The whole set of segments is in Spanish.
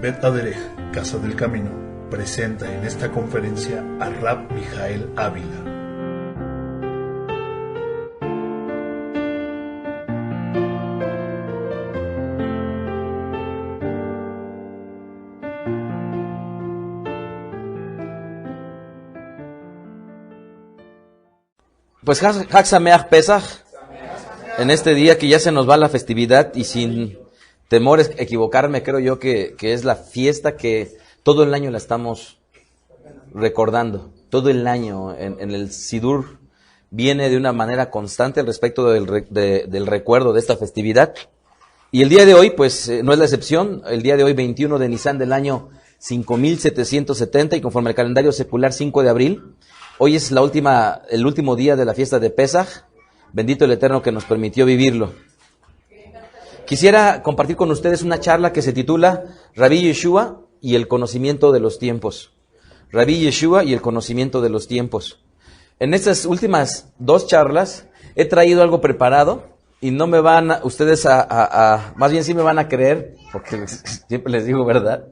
Bet Aderech, Casa del Camino, presenta en esta conferencia a Rab Mijael Ávila. Pues Hag Sameach Pesach, en este día que ya se nos va la festividad y sin temores equivocarme, creo yo que es la fiesta que todo el año la estamos recordando. Todo el año en el Sidur viene de una manera constante al respecto del recuerdo de esta festividad. Y el día de hoy, pues no es la excepción. El día de hoy, 21 de Nisan del año 5770 y conforme al calendario secular 5 de abril. Hoy es el último día de la fiesta de Pesaj. Bendito el Eterno que nos permitió vivirlo. Quisiera compartir con ustedes una charla que se titula Rabbi Yeshua y el conocimiento de los tiempos. Rabbi Yeshua y el conocimiento de los tiempos. En estas últimas dos charlas he traído algo preparado y no me van ustedes más bien sí me van a creer, porque siempre les digo verdad.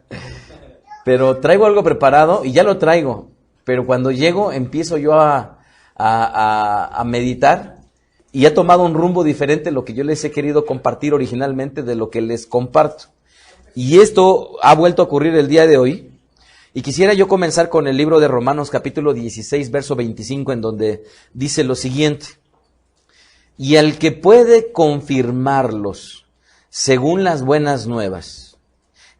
Pero traigo algo preparado y ya lo traigo. Pero cuando llego empiezo yo a meditar y ha tomado un rumbo diferente lo que yo les he querido compartir originalmente de lo que les comparto. Y esto ha vuelto a ocurrir el día de hoy. Y quisiera yo comenzar con el libro de Romanos capítulo 16, verso 25, en donde dice lo siguiente. Y al que puede confirmarlos según las buenas nuevas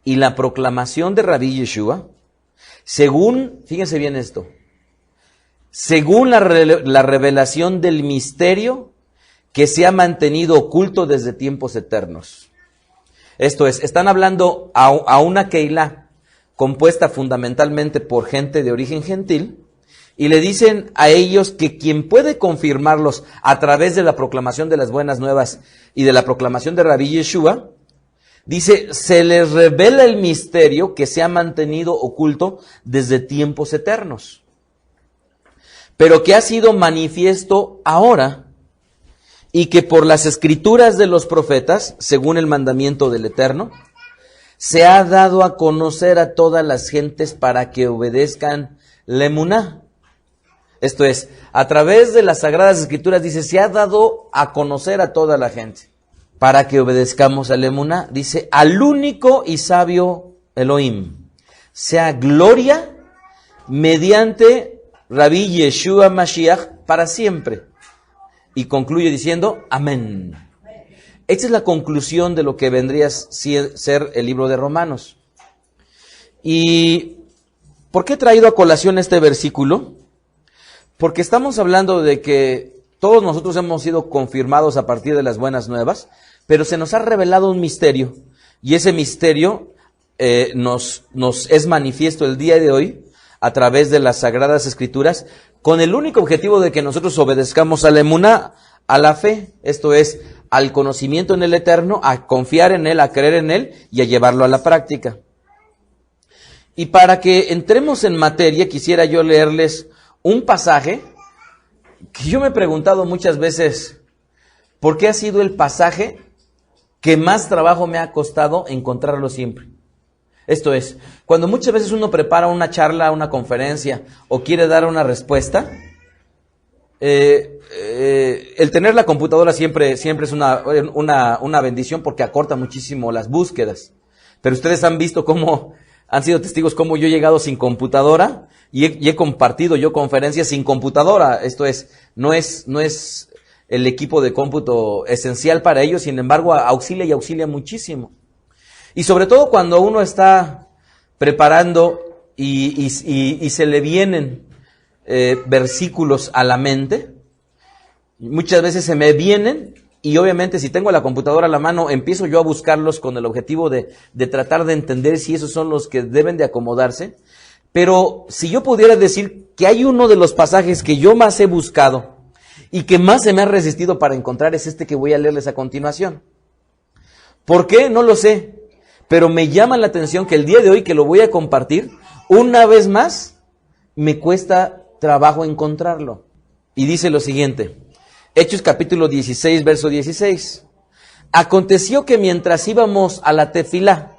y la proclamación de Rabbi Yeshua, según, fíjense bien esto, según la revelación del misterio que se ha mantenido oculto desde tiempos eternos. Esto es, están hablando a una Keilah compuesta fundamentalmente por gente de origen gentil y le dicen a ellos que quien puede confirmarlos a través de la proclamación de las buenas nuevas y de la proclamación de Rabbi Yeshua, dice, se les revela el misterio que se ha mantenido oculto desde tiempos eternos, pero que ha sido manifiesto ahora y que por las escrituras de los profetas, según el mandamiento del Eterno, se ha dado a conocer a todas las gentes para que obedezcan la emuná. Esto es, a través de las sagradas escrituras, dice, se ha dado a conocer a toda la gente para que obedezcamos a la emuná. Dice, al único y sabio Elohim, sea gloria mediante Rabbi Yeshua Mashiach para siempre. Y concluye diciendo, amén. Esta es la conclusión de lo que vendría a ser el libro de Romanos. ¿Y por qué he traído a colación este versículo? Porque estamos hablando de que todos nosotros hemos sido confirmados a partir de las buenas nuevas, pero se nos ha revelado un misterio, y ese misterio nos es manifiesto el día de hoy a través de las Sagradas Escrituras, con el único objetivo de que nosotros obedezcamos a la emuná, a la fe, esto es, al conocimiento en el Eterno, a confiar en Él, a creer en Él y a llevarlo a la práctica. Y para que entremos en materia, quisiera yo leerles un pasaje que yo me he preguntado muchas veces, ¿por qué ha sido el pasaje que más trabajo me ha costado encontrarlo siempre? Esto es, cuando muchas veces uno prepara una charla, una conferencia o quiere dar una respuesta, el tener la computadora siempre es una bendición porque acorta muchísimo las búsquedas. Pero ustedes han visto cómo, han sido testigos cómo yo he llegado sin computadora y he compartido yo conferencias sin computadora. Esto es, no es el equipo de cómputo esencial para ello, sin embargo auxilia muchísimo. Y sobre todo cuando uno está preparando y se le vienen versículos a la mente, muchas veces se me vienen y obviamente si tengo la computadora a la mano empiezo yo a buscarlos con el objetivo de tratar de entender si esos son los que deben de acomodarse. Pero si yo pudiera decir que hay uno de los pasajes que yo más he buscado y que más se me ha resistido para encontrar, es este que voy a leerles a continuación. ¿Por qué? No lo sé. Pero me llama la atención que el día de hoy que lo voy a compartir, una vez más, me cuesta trabajo encontrarlo. Y dice lo siguiente, Hechos capítulo 16, verso 16. Aconteció que mientras íbamos a la tefilá,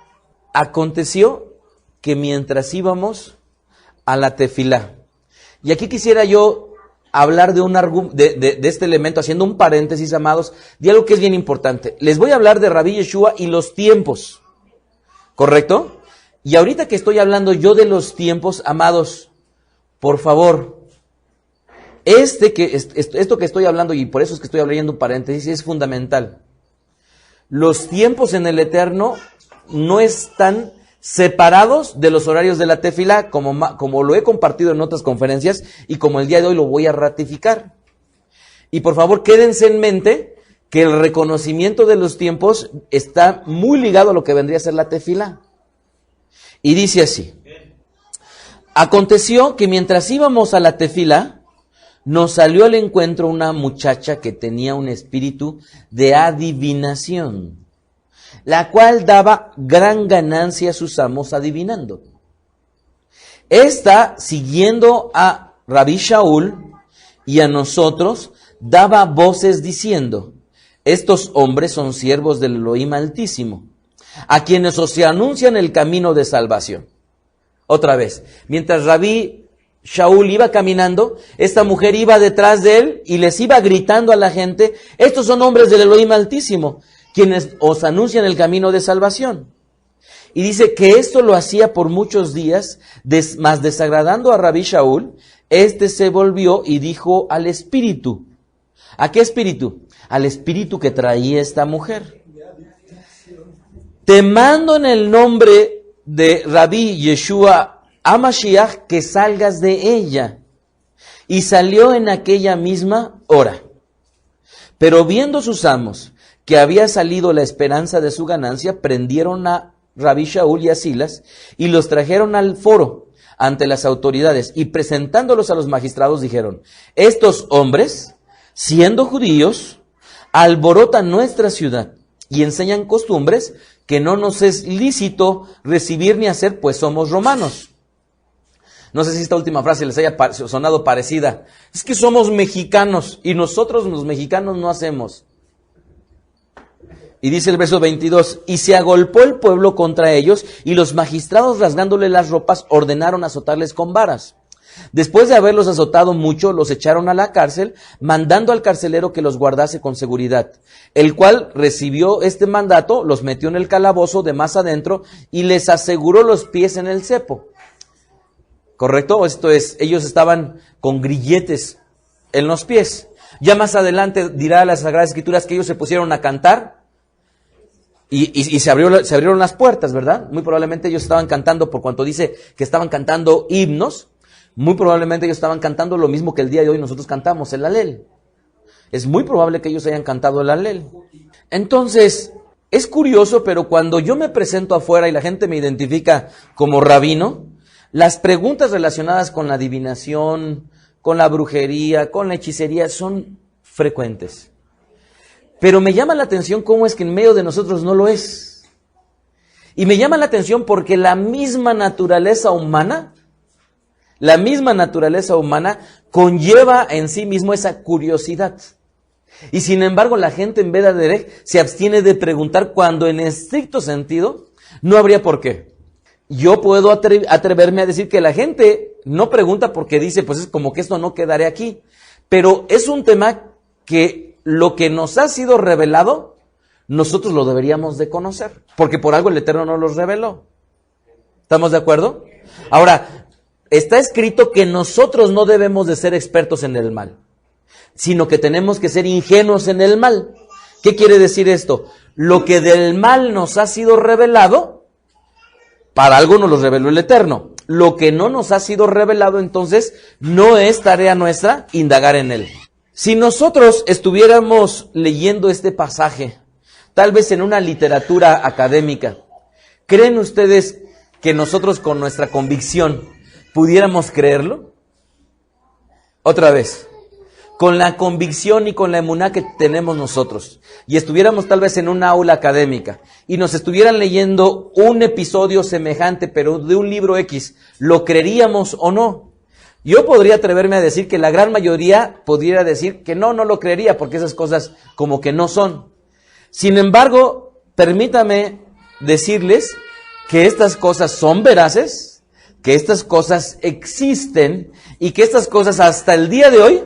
Aconteció que mientras íbamos a la tefilá, y aquí quisiera yo hablar de este elemento, haciendo un paréntesis, amados, de algo que es bien importante. Les voy a hablar de Rabí Yeshua y los tiempos, ¿correcto? Y ahorita que estoy hablando yo de los tiempos, amados, por favor, esto que estoy hablando, y por eso es que estoy abriendo un paréntesis, es fundamental. Los tiempos en el Eterno no están separados de los horarios de la tefilá, como lo he compartido en otras conferencias y como el día de hoy lo voy a ratificar. Y por favor, quédense en mente que el reconocimiento de los tiempos está muy ligado a lo que vendría a ser la tefilá. Y dice así: aconteció que mientras íbamos a la tefilá, nos salió al encuentro una muchacha que tenía un espíritu de adivinación, la cual daba gran ganancia a sus amos adivinando. Esta, siguiendo a Rabí Shaul y a nosotros, daba voces diciendo: estos hombres son siervos del Elohim Altísimo, a quienes os se anuncian el camino de salvación. Otra vez, mientras Rabí Shaul iba caminando, esta mujer iba detrás de él y les iba gritando a la gente: estos son hombres del Elohim Altísimo, quienes os anuncian el camino de salvación. Y dice que esto lo hacía por muchos días, mas desagradando a Rabí Shaul, este se volvió y dijo al espíritu. ¿A qué espíritu? Al espíritu que traía esta mujer: te mando en el nombre de Rabí Yeshua a Mashiach que salgas de ella. Y salió en aquella misma hora. Pero viendo sus amos que había salido la esperanza de su ganancia, prendieron a Rabí Shaul y a Silas y los trajeron al foro ante las autoridades, y presentándolos a los magistrados dijeron: estos hombres, siendo judíos, alborotan nuestra ciudad y enseñan costumbres que no nos es lícito recibir ni hacer, pues somos romanos. No sé si esta última frase les haya sonado parecida. Es que somos mexicanos y nosotros los mexicanos no hacemos. Y dice el verso 22, y se agolpó el pueblo contra ellos, y los magistrados, rasgándole las ropas, ordenaron azotarles con varas. Después de haberlos azotado mucho, los echaron a la cárcel, mandando al carcelero que los guardase con seguridad, el cual recibió este mandato, los metió en el calabozo de más adentro, y les aseguró los pies en el cepo. ¿Correcto? Esto es, ellos estaban con grilletes en los pies. Ya más adelante dirá las Sagradas Escrituras que ellos se pusieron a cantar, y se abrieron las puertas, ¿verdad? Muy probablemente ellos estaban cantando, por cuanto dice que estaban cantando himnos, muy probablemente ellos estaban cantando lo mismo que el día de hoy nosotros cantamos, el Halel. Es muy probable que ellos hayan cantado el Halel. Entonces, es curioso, pero cuando yo me presento afuera y la gente me identifica como rabino, las preguntas relacionadas con la adivinación, con la brujería, con la hechicería son frecuentes. Pero me llama la atención cómo es que en medio de nosotros no lo es. Y me llama la atención porque la misma naturaleza humana conlleva en sí mismo esa curiosidad. Y sin embargo la gente en Veda Derech se abstiene de preguntar cuando en estricto sentido no habría por qué. Yo puedo atreverme a decir que la gente no pregunta porque dice, pues es como que esto no quedaré aquí. Pero es un tema que lo que nos ha sido revelado, nosotros lo deberíamos de conocer. Porque por algo el Eterno nos los reveló. ¿Estamos de acuerdo? Ahora, está escrito que nosotros no debemos de ser expertos en el mal, sino que tenemos que ser ingenuos en el mal. ¿Qué quiere decir esto? Lo que del mal nos ha sido revelado, para algo nos lo reveló el Eterno. Lo que no nos ha sido revelado, entonces, no es tarea nuestra indagar en él. Si nosotros estuviéramos leyendo este pasaje, tal vez en una literatura académica, ¿creen ustedes que nosotros con nuestra convicción pudiéramos creerlo? Otra vez, con la convicción y con la emuná que tenemos nosotros, y estuviéramos tal vez en una aula académica, y nos estuvieran leyendo un episodio semejante, pero de un libro X, ¿lo creeríamos o no? Yo podría atreverme a decir que la gran mayoría podría decir que no lo creería, porque esas cosas como que no son. Sin embargo, permítame decirles que estas cosas son veraces, que estas cosas existen y que estas cosas hasta el día de hoy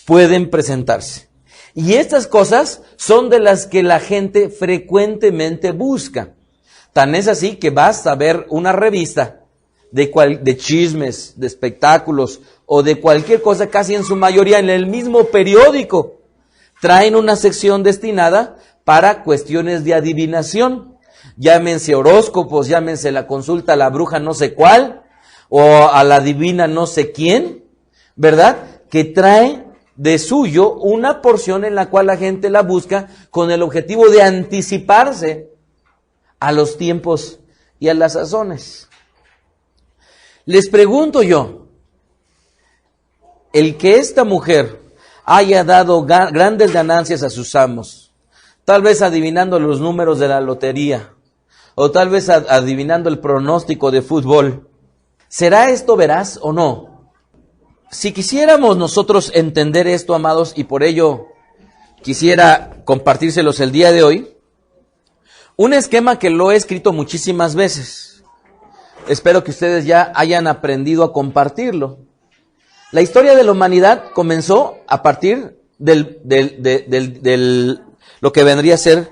pueden presentarse. Y estas cosas son de las que la gente frecuentemente busca. Tan es así que basta ver una revista de chismes, de espectáculos o de cualquier cosa, casi en su mayoría en el mismo periódico, traen una sección destinada para cuestiones de adivinación. Llámense horóscopos, llámense la consulta a la bruja no sé cuál, o a la divina no sé quién, ¿verdad? Que trae de suyo una porción en la cual la gente la busca con el objetivo de anticiparse a los tiempos y a las sazones. Les pregunto yo, el que esta mujer haya dado grandes ganancias a sus amos, tal vez adivinando los números de la lotería, o tal vez adivinando el pronóstico de fútbol, ¿será esto veraz o no? Si quisiéramos nosotros entender esto, amados, y por ello quisiera compartírselos el día de hoy, un esquema que lo he escrito muchísimas veces. Espero que ustedes ya hayan aprendido a compartirlo. La historia de la humanidad comenzó a partir del lo que vendría a ser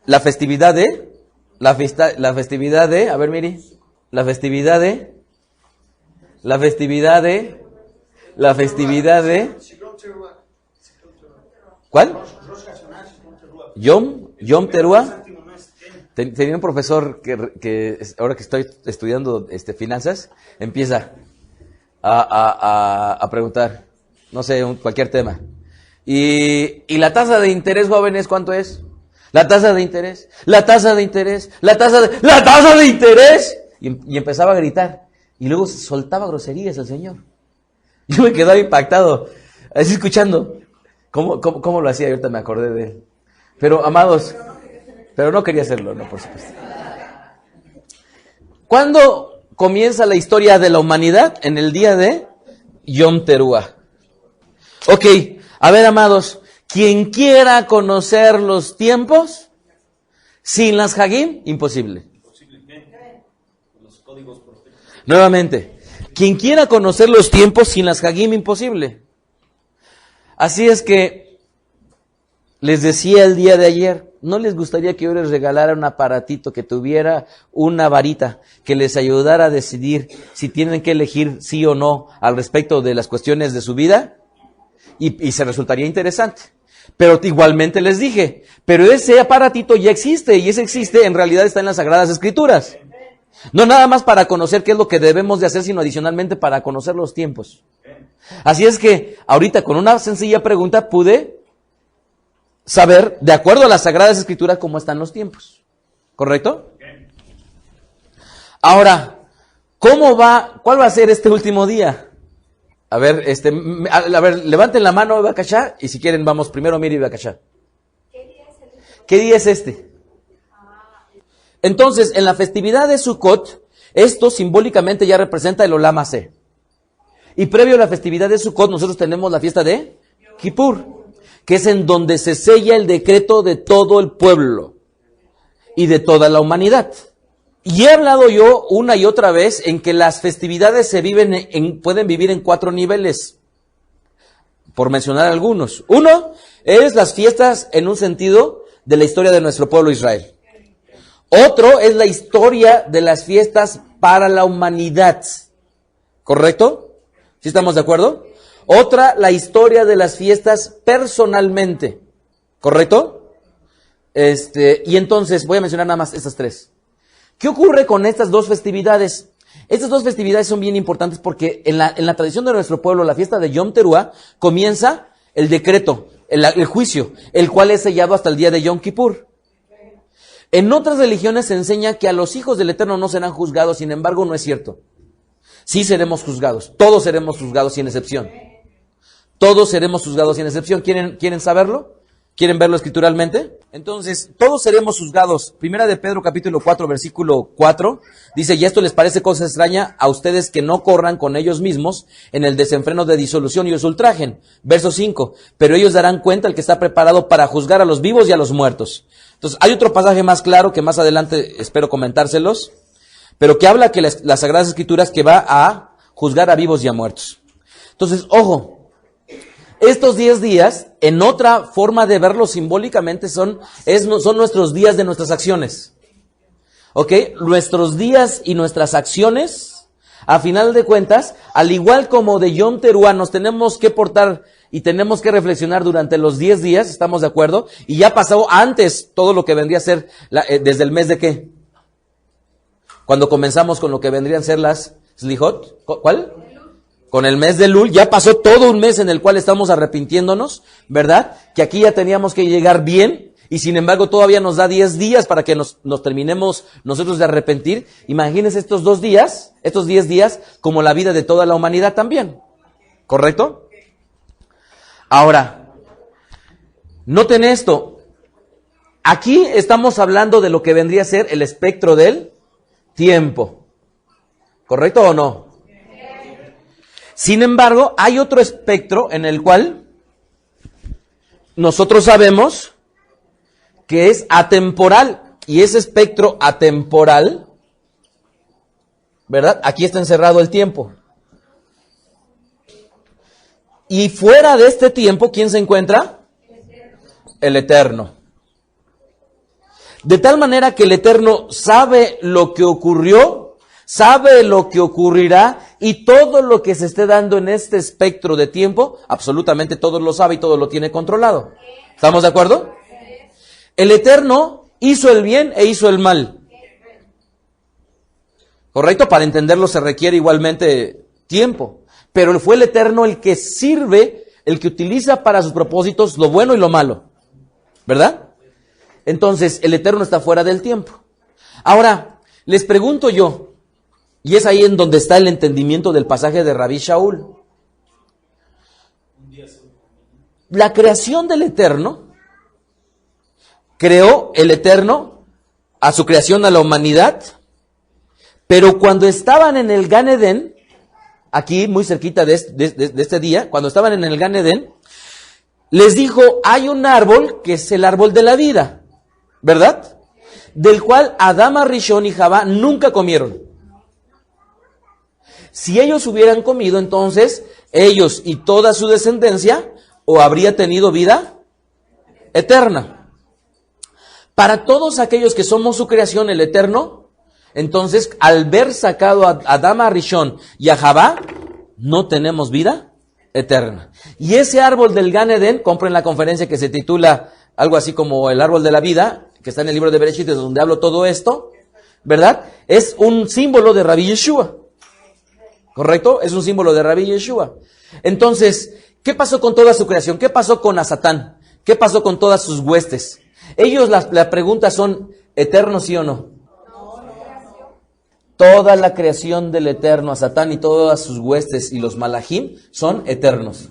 la festividad de, la festividad de, a ver, mire, la festividad de ¿cuál? Yom Teruah. Tenía un profesor que ahora que estoy estudiando finanzas, empieza a preguntar, no sé, cualquier tema. Y la tasa de interés, jóvenes, ¿cuánto es? La tasa de interés, la tasa de interés, la tasa de interés. Y empezaba a gritar. Y luego soltaba groserías el señor. Yo me quedaba impactado, así escuchando. ¿Cómo lo hacía? Ahorita me acordé de él. Pero, amados, pero no quería hacerlo, no, por supuesto. ¿Cuándo comienza la historia de la humanidad? En el día de Yom Teruah. Ok, a ver, amados, quien quiera conocer los tiempos sin las Hagim, imposible. Nuevamente, quien quiera conocer los tiempos sin las Hagim, imposible. Así es que les decía el día de ayer, ¿no les gustaría que yo les regalara un aparatito que tuviera una varita que les ayudara a decidir si tienen que elegir sí o no al respecto de las cuestiones de su vida? Y se resultaría interesante. Pero igualmente les dije, pero ese aparatito ya existe, y ese existe, en realidad está en las Sagradas Escrituras. No nada más para conocer qué es lo que debemos de hacer, sino adicionalmente para conocer los tiempos. Así es que ahorita con una sencilla pregunta pude saber, de acuerdo a las Sagradas Escrituras, cómo están los tiempos. ¿Correcto? Ahora, ¿cuál va a ser este último día? A ver, levanten la mano, Bakashá, y si quieren vamos primero, Miri y Bakashá. ¿Qué día es este? Entonces, en la festividad de Sukkot, esto simbólicamente ya representa el Olam Hazé. Y previo a la festividad de Sukkot, nosotros tenemos la fiesta de Kippur, que es en donde se sella el decreto de todo el pueblo y de toda la humanidad. Y he hablado yo una y otra vez en que las festividades pueden vivir en 4 niveles, por mencionar algunos. Uno es las fiestas en un sentido de la historia de nuestro pueblo Israel. Otro es la historia de las fiestas para la humanidad. ¿Correcto? ¿Sí estamos de acuerdo? Otra, la historia de las fiestas personalmente. ¿Correcto? Y entonces voy a mencionar nada más estas 3. ¿Qué ocurre con estas 2 festividades? Estas 2 festividades son bien importantes porque en la tradición de nuestro pueblo, la fiesta de Yom Teruah, comienza el decreto, el juicio, el cual es sellado hasta el día de Yom Kippur. En otras religiones se enseña que a los hijos del Eterno no serán juzgados, sin embargo no es cierto. Sí seremos juzgados, todos seremos juzgados sin excepción. Todos seremos juzgados sin excepción. ¿Quieren saberlo? ¿Quieren verlo escrituralmente? Entonces, todos seremos juzgados. Primera de Pedro, capítulo 4, versículo 4, dice, y esto les parece cosa extraña a ustedes que no corran con ellos mismos en el desenfreno de disolución y os ultrajen. Verso 5, pero ellos darán cuenta al que está preparado para juzgar a los vivos y a los muertos. Entonces, hay otro pasaje más claro que más adelante espero comentárselos, pero que habla que las Sagradas Escrituras que va a juzgar a vivos y a muertos. Entonces, ojo. Estos 10 días, en otra forma de verlo simbólicamente, son nuestros días de nuestras acciones. ¿Ok? Nuestros días y nuestras acciones, a final de cuentas, al igual como de Yom Teruah, nos tenemos que portar y tenemos que reflexionar durante los 10 días, ¿estamos de acuerdo? Y ya pasó antes todo lo que vendría a ser, desde el mes de ¿qué? Cuando comenzamos con lo que vendrían a ser las Slihot. ¿Cuál? Con el mes de Elul, ya pasó todo un mes en el cual estamos arrepintiéndonos, ¿verdad? Que aquí ya teníamos que llegar bien, y sin embargo todavía nos da 10 días para que nos terminemos nosotros de arrepentir. Imagínense estos 10 días, como la vida de toda la humanidad también. ¿Correcto? Ahora, noten esto. Aquí estamos hablando de lo que vendría a ser el espectro del tiempo. ¿Correcto o no? Sin embargo, hay otro espectro en el cual nosotros sabemos que es atemporal. Y ese espectro atemporal, ¿verdad? Aquí está encerrado el tiempo. Y fuera de este tiempo, ¿quién se encuentra? El Eterno. De tal manera que el Eterno sabe lo que ocurrió, sabe lo que ocurrirá, y todo lo que se esté dando en este espectro de tiempo, absolutamente todo lo sabe y todo lo tiene controlado. ¿Estamos de acuerdo? El Eterno hizo el bien e hizo el mal. ¿Correcto? Para entenderlo se requiere igualmente tiempo. Pero fue el Eterno el que sirve, el que utiliza para sus propósitos lo bueno y lo malo. ¿Verdad? Entonces, el Eterno está fuera del tiempo. Ahora, les pregunto yo, y es ahí en donde está el entendimiento del pasaje de Rabí Shaul. La creación del Eterno, creó el Eterno a su creación a la humanidad, pero cuando estaban en el Gan Edén, aquí muy cerquita de este día, cuando estaban en el Gan Edén, les dijo, hay un árbol que es el árbol de la vida, ¿verdad? Del cual Adán, Rishon y Javá nunca comieron. Si ellos hubieran comido, entonces ellos y toda su descendencia o habría tenido vida eterna. Para todos aquellos que somos su creación, el Eterno, entonces al ver sacado a Adán, a Rishon y a Javá, no tenemos vida eterna. Y ese árbol del Gan Edén, compren la conferencia que se titula algo así como el árbol de la vida, que está en el libro de Bereshit, donde hablo todo esto, ¿verdad? Es un símbolo de Rabbi Yeshua. ¿Correcto? Es un símbolo de Rabbi Yeshua. Entonces, ¿qué pasó con toda su creación? ¿Qué pasó con Satán? ¿Qué pasó con todas sus huestes? Ellos, la pregunta son, ¿eternos sí o no? Toda la creación del Eterno, a Satán y todas sus huestes y los malajim son eternos.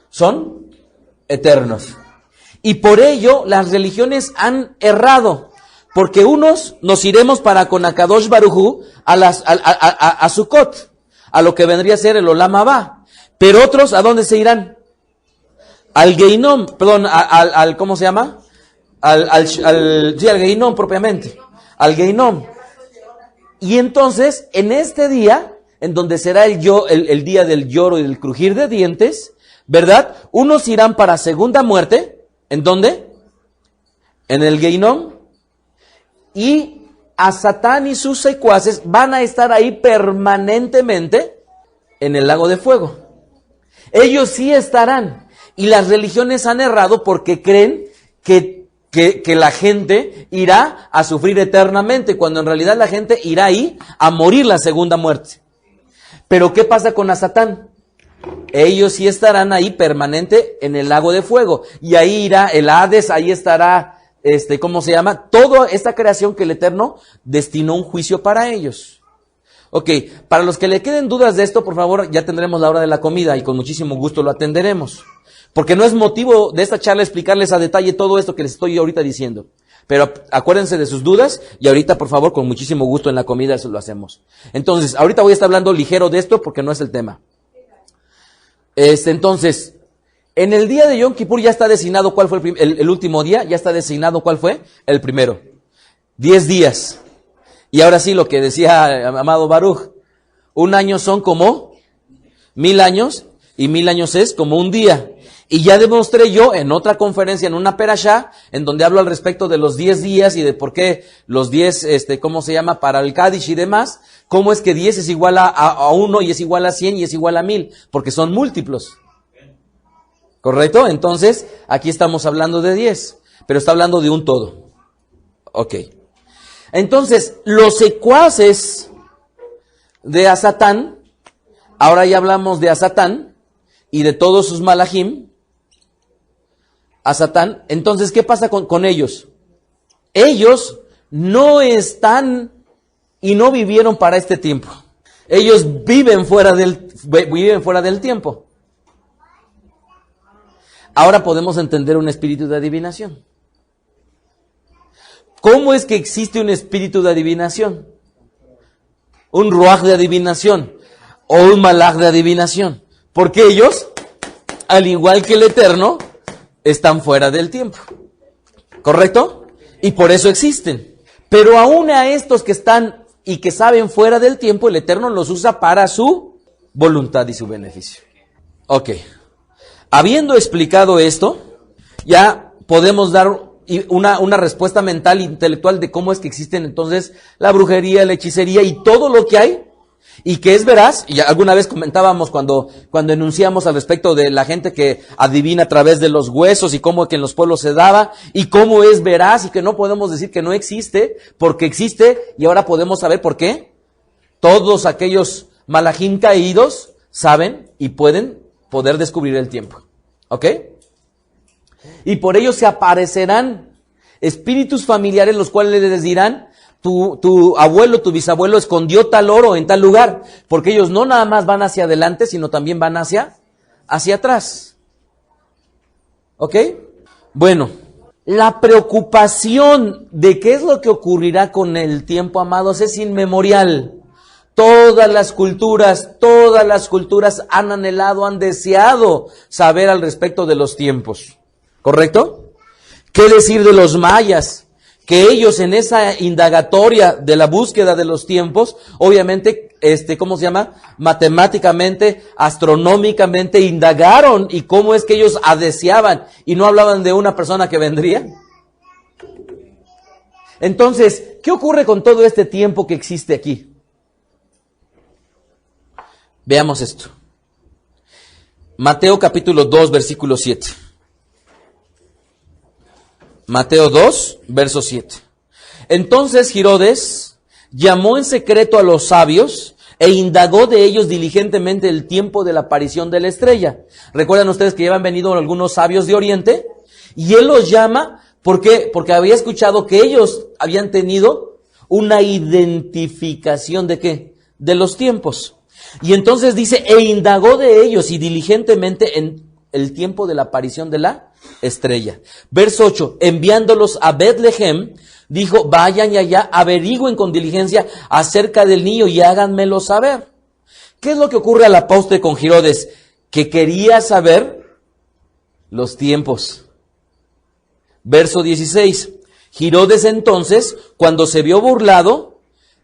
Son eternos. Y por ello las religiones han errado. Porque unos nos iremos para con Akadosh Baruj Hu a Sukkot, a lo que vendría a ser el Olam Abba. Pero otros, ¿a dónde se irán? Al Geinom, perdón, ¿cómo se llama? Al Geinom propiamente, al Geinom. Y entonces, en este día, en donde será el día del lloro y del crujir de dientes, ¿verdad? Unos irán para segunda muerte, ¿en dónde? En el Geinom. Y a Satán y sus secuaces van a estar ahí permanentemente en el lago de fuego. Ellos sí estarán. Y las religiones han errado porque creen que la gente irá a sufrir eternamente, cuando en realidad la gente irá ahí a morir la segunda muerte. Pero ¿qué pasa con a Satán? Ellos sí estarán ahí permanente en el lago de fuego. Y ahí irá el Hades, ahí estará... ¿cómo se llama? Toda esta creación que el Eterno destinó un juicio para ellos. Ok, para los que le queden dudas de esto, por favor, ya tendremos la hora de la comida y con muchísimo gusto lo atenderemos. Porque no es motivo de esta charla explicarles a detalle todo esto que les estoy ahorita diciendo. Pero acuérdense de sus dudas y ahorita, por favor, con muchísimo gusto en la comida eso lo hacemos. Entonces, ahorita voy a estar hablando ligero de esto porque no es el tema. Entonces, en el día de Yom Kippur ya está designado cuál fue el último día, ya está designado cuál fue el primero. 10 días. Y ahora sí, lo que decía amado Baruch, un año son como 1000 años y 1000 años es como un día. Y ya demostré yo en otra conferencia, en una perashá, en donde hablo al respecto de los 10 días y de por qué los 10, ¿cómo se llama? Para el Kadish y demás, cómo es que 10 es igual a 1 y es igual a 100 y es igual a 1000, porque son múltiplos. ¿Correcto? Entonces, aquí estamos hablando de 10, pero está hablando de un todo. Ok. Entonces, los secuaces de Hasatán, ahora ya hablamos de Hasatán y de todos sus malajim, a Satán. Entonces, ¿qué pasa con ellos? Ellos no están y no vivieron para este tiempo. Ellos viven fuera del tiempo. Ahora podemos entender un espíritu de adivinación. ¿Cómo es que existe un espíritu de adivinación? Un ruaj de adivinación o un malaj de adivinación. Porque ellos, al igual que el Eterno, están fuera del tiempo. ¿Correcto? Y por eso existen. Pero aún a estos que están y que saben fuera del tiempo, el Eterno los usa para su voluntad y su beneficio. Ok. Habiendo explicado esto, ya podemos dar una respuesta mental, intelectual de cómo es que existen entonces la brujería, la hechicería y todo lo que hay. Y que es veraz, y alguna vez comentábamos cuando enunciamos al respecto de la gente que adivina a través de los huesos y cómo que en los pueblos se daba, y cómo es veraz y que no podemos decir que no existe, porque existe, y ahora podemos saber por qué. Todos aquellos malajim caídos saben y poder descubrir el tiempo. ¿Ok? Y por ello se aparecerán espíritus familiares los cuales les dirán, tu abuelo, tu bisabuelo escondió tal oro en tal lugar, porque ellos no nada más van hacia adelante, sino también van hacia atrás. ¿Ok? Bueno, la preocupación de qué es lo que ocurrirá con el tiempo, amados, es inmemorial. Todas las culturas han anhelado, han deseado saber al respecto de los tiempos. ¿Correcto? ¿Qué decir de los mayas? Que ellos en esa indagatoria de la búsqueda de los tiempos, obviamente, matemáticamente, astronómicamente indagaron y cómo es que ellos deseaban y no hablaban de una persona que vendría. Entonces, ¿qué ocurre con todo este tiempo que existe aquí? Veamos esto. Mateo capítulo 2, versículo 7. Mateo 2, verso 7. Entonces Herodes llamó en secreto a los sabios e indagó de ellos diligentemente el tiempo de la aparición de la estrella. ¿Recuerdan ustedes que ya han venido algunos sabios de Oriente? Y él los llama, ¿por qué? Porque había escuchado que ellos habían tenido una identificación ¿de qué? De los tiempos. Y entonces dice, e indagó de ellos y diligentemente en el tiempo de la aparición de la estrella. Verso 8, enviándolos a Betlehem, dijo, vayan y allá, averigüen con diligencia acerca del niño y háganmelo saber. ¿Qué es lo que ocurre al apóstol con Herodes? Que quería saber los tiempos. Verso 16, Herodes entonces, cuando se vio burlado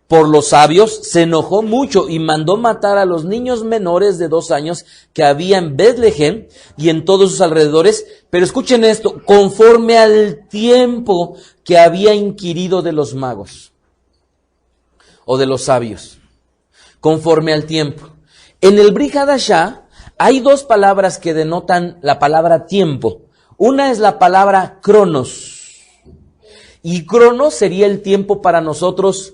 por los sabios, se enojó mucho y mandó matar a los niños menores de 2 años que había en Betlehem y en todos sus alrededores. Pero escuchen esto, conforme al tiempo que había inquirido de los magos o de los sabios. Conforme al tiempo. En el Brit Hadashah hay 2 palabras que denotan la palabra tiempo. Una es la palabra cronos. Y cronos sería el tiempo para nosotros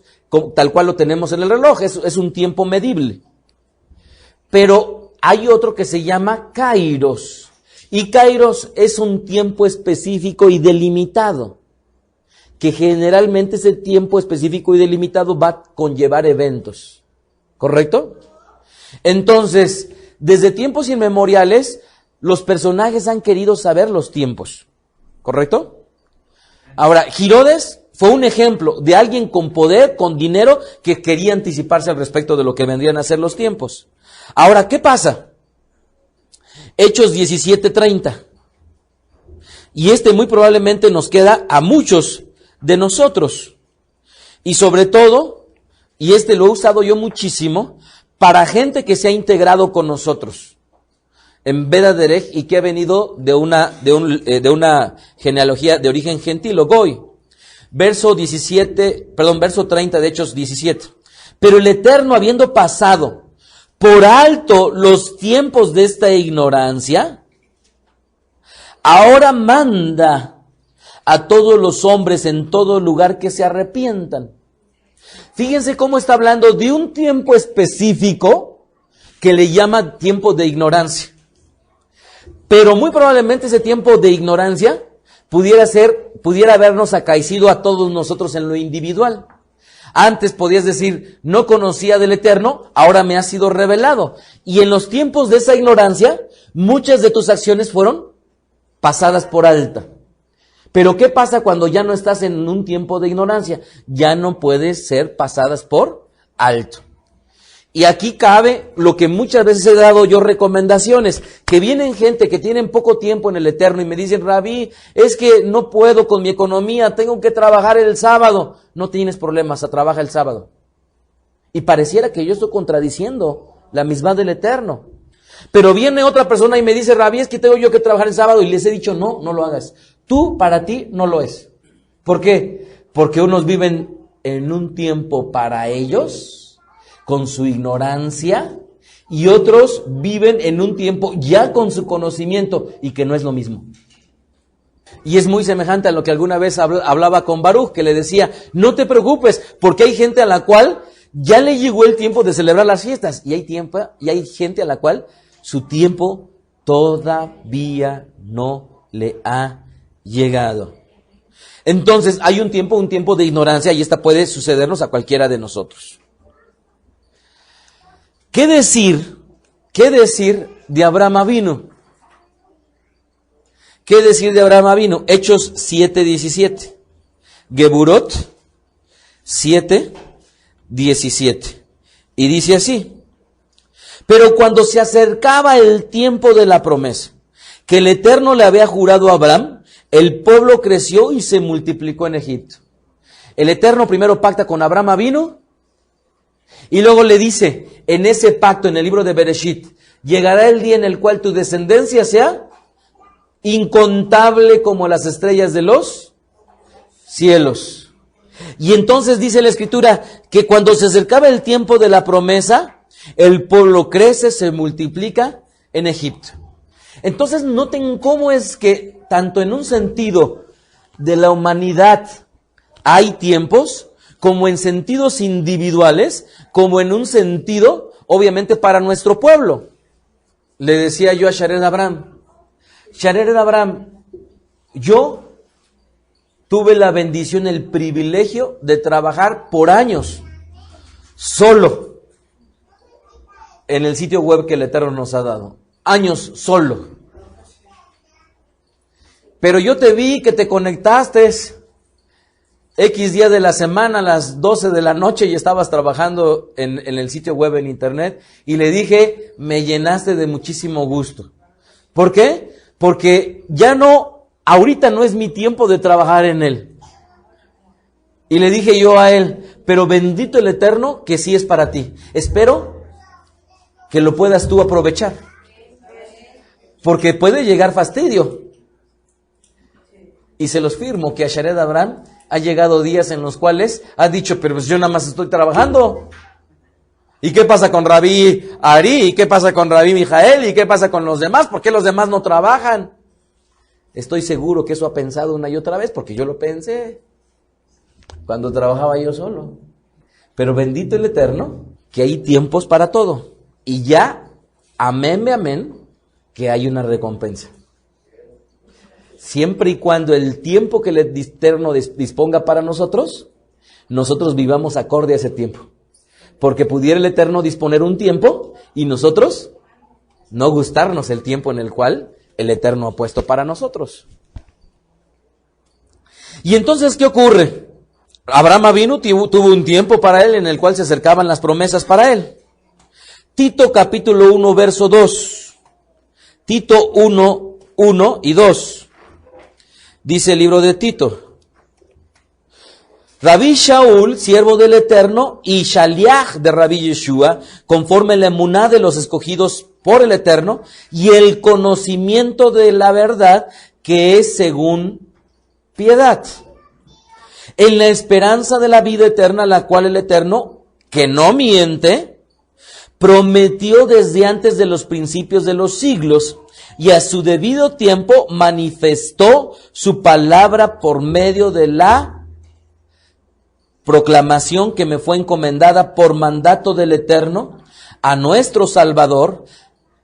tal cual lo tenemos en el reloj, es un tiempo medible. Pero hay otro que se llama kairos, y kairos es un tiempo específico y delimitado, que generalmente ese tiempo específico y delimitado va a conllevar eventos, ¿correcto? Entonces, desde tiempos inmemoriales, los personajes han querido saber los tiempos, ¿correcto? Ahora, Herodes fue un ejemplo de alguien con poder, con dinero, que quería anticiparse al respecto de lo que vendrían a ser los tiempos. Ahora, ¿qué pasa? Hechos 17:30. Y muy probablemente nos queda a muchos de nosotros. Y sobre todo, y lo he usado yo muchísimo, para gente que se ha integrado con nosotros en Beda Derech y que ha venido de una genealogía de origen gentil o goy. Verso 30 de Hechos 17. Pero el Eterno, habiendo pasado por alto los tiempos de esta ignorancia, ahora manda a todos los hombres en todo lugar que se arrepientan. Fíjense cómo está hablando de un tiempo específico que le llama tiempo de ignorancia. Pero muy probablemente ese tiempo de ignorancia pudiera habernos acaecido a todos nosotros en lo individual. Antes podías decir, no conocía del Eterno, ahora me ha sido revelado. Y en los tiempos de esa ignorancia, muchas de tus acciones fueron pasadas por alta. Pero ¿qué pasa cuando ya no estás en un tiempo de ignorancia? Ya no puedes ser pasadas por alto. Y aquí cabe lo que muchas veces he dado yo recomendaciones, que vienen gente que tienen poco tiempo en el Eterno y me dicen, Rabí, es que no puedo con mi economía, tengo que trabajar el sábado. No tienes problemas, trabaja el sábado. Y pareciera que yo estoy contradiciendo la misma del Eterno. Pero viene otra persona y me dice, Rabí, es que tengo yo que trabajar el sábado, y les he dicho, no lo hagas. Para ti no lo es. ¿Por qué? Porque unos viven en un tiempo para ellos, con su ignorancia, y otros viven en un tiempo ya con su conocimiento, y que no es lo mismo. Y es muy semejante a lo que alguna vez hablaba con Baruch, que le decía, no te preocupes, porque hay gente a la cual ya le llegó el tiempo de celebrar las fiestas, y hay gente a la cual su tiempo todavía no le ha llegado. Entonces hay un tiempo de ignorancia, y esta puede sucedernos a cualquiera de nosotros. ¿Qué decir de Abraham Avinu? ¿Qué decir de Abraham Avinu? Hechos 7:17. Geburot 7:17. Y dice así: pero cuando se acercaba el tiempo de la promesa, que el Eterno le había jurado a Abraham, el pueblo creció y se multiplicó en Egipto. El Eterno primero pacta con Abraham Avinu, y luego le dice, en ese pacto, en el libro de Bereshit, llegará el día en el cual tu descendencia sea incontable como las estrellas de los cielos. Y entonces dice la Escritura que cuando se acercaba el tiempo de la promesa, el pueblo crece, se multiplica en Egipto. Entonces noten cómo es que tanto en un sentido de la humanidad hay tiempos, como en sentidos individuales, como en un sentido, obviamente, para nuestro pueblo. Le decía yo a Shared Abraham, yo tuve la bendición, el privilegio de trabajar por años, solo, en el sitio web que el Eterno nos ha dado. Años solo. Pero yo te vi que te conectaste X día de la semana a las 12 de la noche y estabas trabajando en el sitio web en internet, y le dije, me llenaste de muchísimo gusto. ¿Por qué? Porque ahorita no es mi tiempo de trabajar en él. Y le dije yo a él, pero bendito el Eterno que sí es para ti. Espero que lo puedas tú aprovechar, porque puede llegar fastidio. Y se los firmo que a Shared Abraham ha llegado días en los cuales ha dicho, pero pues yo nada más estoy trabajando. ¿Y qué pasa con Rabí Ari? ¿Y qué pasa con Rabí Mijael? ¿Y qué pasa con los demás? ¿Por qué los demás no trabajan? Estoy seguro que eso ha pensado una y otra vez, porque yo lo pensé cuando trabajaba yo solo. Pero bendito el Eterno, que hay tiempos para todo. Y ya, amén, que hay una recompensa. Siempre y cuando el tiempo que el Eterno disponga para nosotros vivamos acorde a ese tiempo. Porque pudiera el Eterno disponer un tiempo y nosotros no gustarnos el tiempo en el cual el Eterno ha puesto para nosotros. Y entonces, ¿qué ocurre? Abraham Avinu tuvo un tiempo para él en el cual se acercaban las promesas para él. Tito capítulo 1, verso 2. Tito 1, 1 y 2. Dice el libro de Tito. Rabí Shaul, siervo del Eterno, y Shaliach de Rabí Yeshua, conforme la emuná de los escogidos por el Eterno, y el conocimiento de la verdad, que es según piedad, en la esperanza de la vida eterna, la cual el Eterno, que no miente, prometió desde antes de los principios de los siglos, y a su debido tiempo manifestó su palabra por medio de la proclamación que me fue encomendada por mandato del Eterno a nuestro Salvador.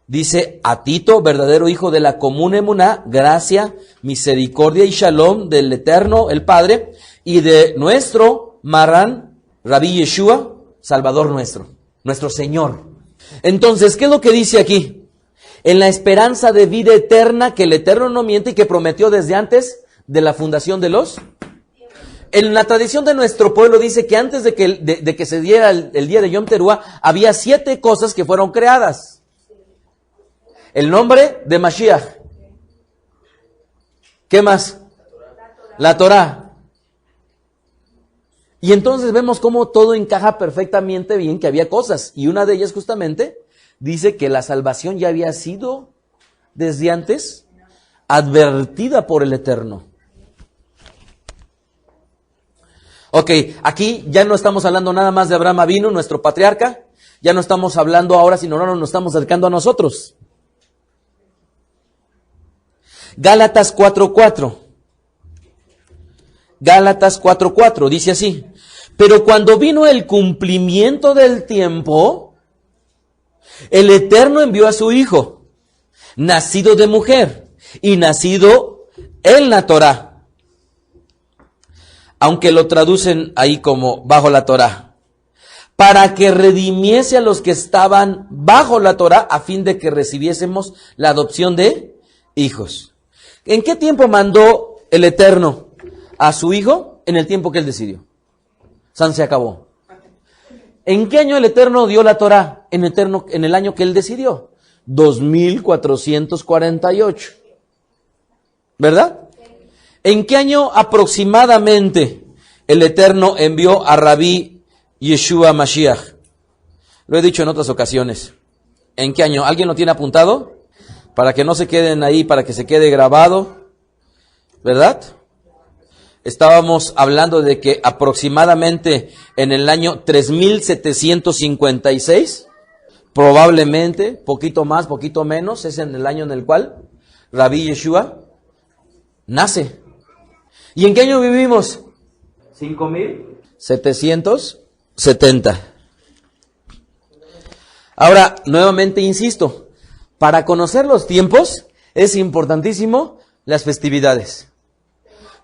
Dice a Tito, verdadero hijo de la común emuná, gracia, misericordia y shalom del Eterno, el Padre, y de nuestro Marán, Rabí Yeshua, Salvador nuestro Señor. Entonces, ¿qué es lo que dice aquí? En la esperanza de vida eterna que el Eterno no miente y que prometió desde antes de la fundación de los... En la tradición de nuestro pueblo dice que antes de que se diera el día de Yom Teruah, había 7 cosas que fueron creadas. El nombre de Mashiach. ¿Qué más? La Torah. Y entonces vemos cómo todo encaja perfectamente bien, que había cosas. Y una de ellas justamente dice que la salvación ya había sido desde antes advertida por el Eterno. Ok, aquí ya no estamos hablando nada más de Abraham Avinu, nuestro patriarca. Ya no estamos hablando ahora, sino ahora nos estamos acercando a nosotros. Gálatas 4:4. Gálatas 4:4 dice así: pero cuando vino el cumplimiento del tiempo, el Eterno envió a su Hijo, nacido de mujer y nacido en la Torá. Aunque lo traducen ahí como bajo la Torá, para que redimiese a los que estaban bajo la Torá, a fin de que recibiésemos la adopción de hijos. ¿En qué tiempo mandó el Eterno a su Hijo? En el tiempo que Él decidió. San se acabó. ¿En qué año el Eterno dio la Torá? En el año que Él decidió. 2448. ¿Verdad? ¿En qué año aproximadamente el Eterno envió a Rabí Yeshua Mashiach? Lo he dicho en otras ocasiones. ¿En qué año? ¿Alguien lo tiene apuntado? Para que no se queden ahí, para que se quede grabado. ¿Verdad? Estábamos hablando de que aproximadamente en el año 3756, probablemente, poquito más, poquito menos, es en el año en el cual Rabí Yeshua nace. ¿Y en qué año vivimos? 5770. Ahora, nuevamente insisto, para conocer los tiempos es importantísimo las festividades.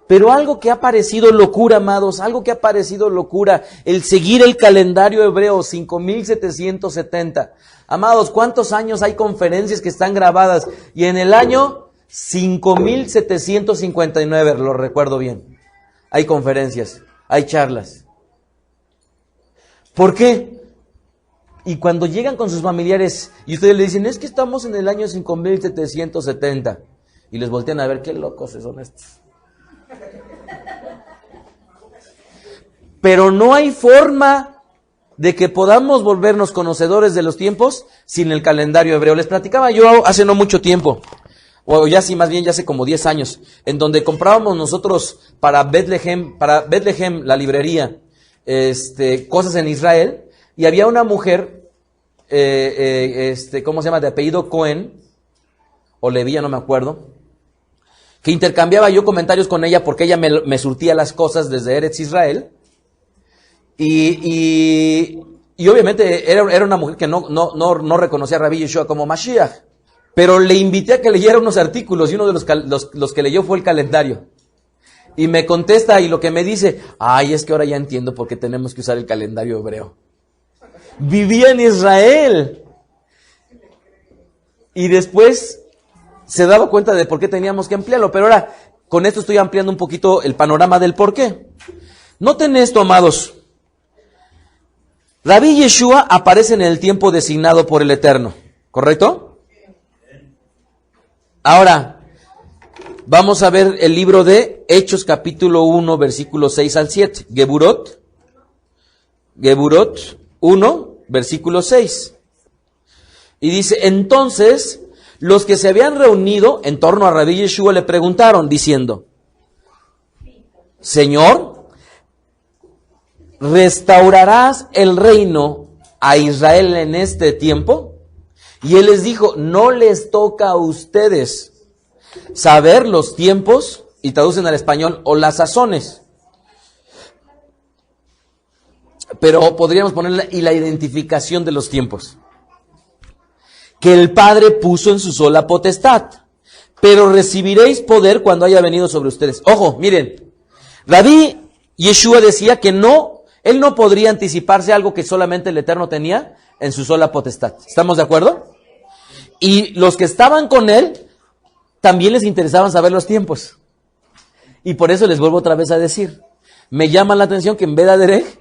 Pero algo que ha parecido locura, amados, algo que ha parecido locura, el seguir el calendario hebreo 5770. Amados, ¿cuántos años hay conferencias que están grabadas? Y en el año 5759, lo recuerdo bien. Hay conferencias, hay charlas. ¿Por qué? Y cuando llegan con sus familiares y ustedes le dicen, es que estamos en el año 5770. Y les voltean a ver, qué locos son estos. Pero no hay forma de que podamos volvernos conocedores de los tiempos sin el calendario hebreo. Les platicaba yo hace no mucho tiempo, o ya sí, más bien ya hace como 10 años, en donde comprábamos para Bethlehem, la librería, cosas en Israel, y había una mujer, ¿cómo se llama? De apellido Cohen, o Levía, no me acuerdo, que intercambiaba yo comentarios con ella porque ella me surtía las cosas desde Eretz Israel, y obviamente era una mujer que no reconocía a Rabí Yeshua como Mashiach. Pero le invité a que leyera unos artículos y uno de los que leyó fue el calendario. Y me contesta y lo que me dice, ay, es que ahora ya entiendo por qué tenemos que usar el calendario hebreo. Vivía en Israel. Y después se daba cuenta de por qué teníamos que ampliarlo. Pero ahora, con esto estoy ampliando un poquito el panorama del por qué. Noten esto, amados. Rabí Yeshua aparece en el tiempo designado por el Eterno, ¿correcto? Ahora, vamos a ver el libro de Hechos capítulo 1, versículos 6 al 7. Geburot 1, versículo 6. Y dice, entonces, los que se habían reunido en torno a Rabí Yeshua le preguntaron, diciendo, Señor, ¿restaurarás el reino a Israel en este tiempo? Y él les dijo, no les toca a ustedes saber los tiempos, y traducen al español, o las sazones. Pero podríamos ponerle y la identificación de los tiempos. Que el Padre puso en su sola potestad. Pero recibiréis poder cuando haya venido sobre ustedes. Ojo, miren. Rabí Yeshua decía que no, él no podría anticiparse algo que solamente el Eterno tenía en su sola potestad. ¿Estamos de acuerdo? Y los que estaban con él también les interesaban saber los tiempos. Y por eso les vuelvo otra vez a decir, me llama la atención que en Beda Derech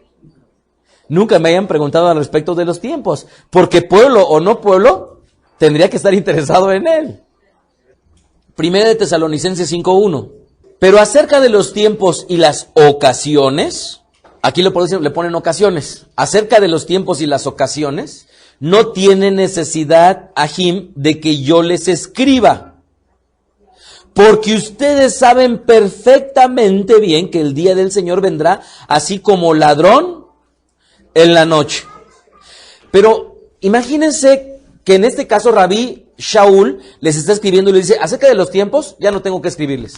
nunca me hayan preguntado al respecto de los tiempos, porque pueblo o no pueblo tendría que estar interesado en él. Primera de Tesalonicenses 5:1. Pero acerca de los tiempos y las ocasiones, aquí le ponen ocasiones, acerca de los tiempos y las ocasiones, no tiene necesidad, Ajim, de que yo les escriba. Porque ustedes saben perfectamente bien que el día del Señor vendrá así como ladrón en la noche. Pero imagínense que en este caso Rabí Shaul les está escribiendo y le dice, acerca de los tiempos, ya no tengo que escribirles.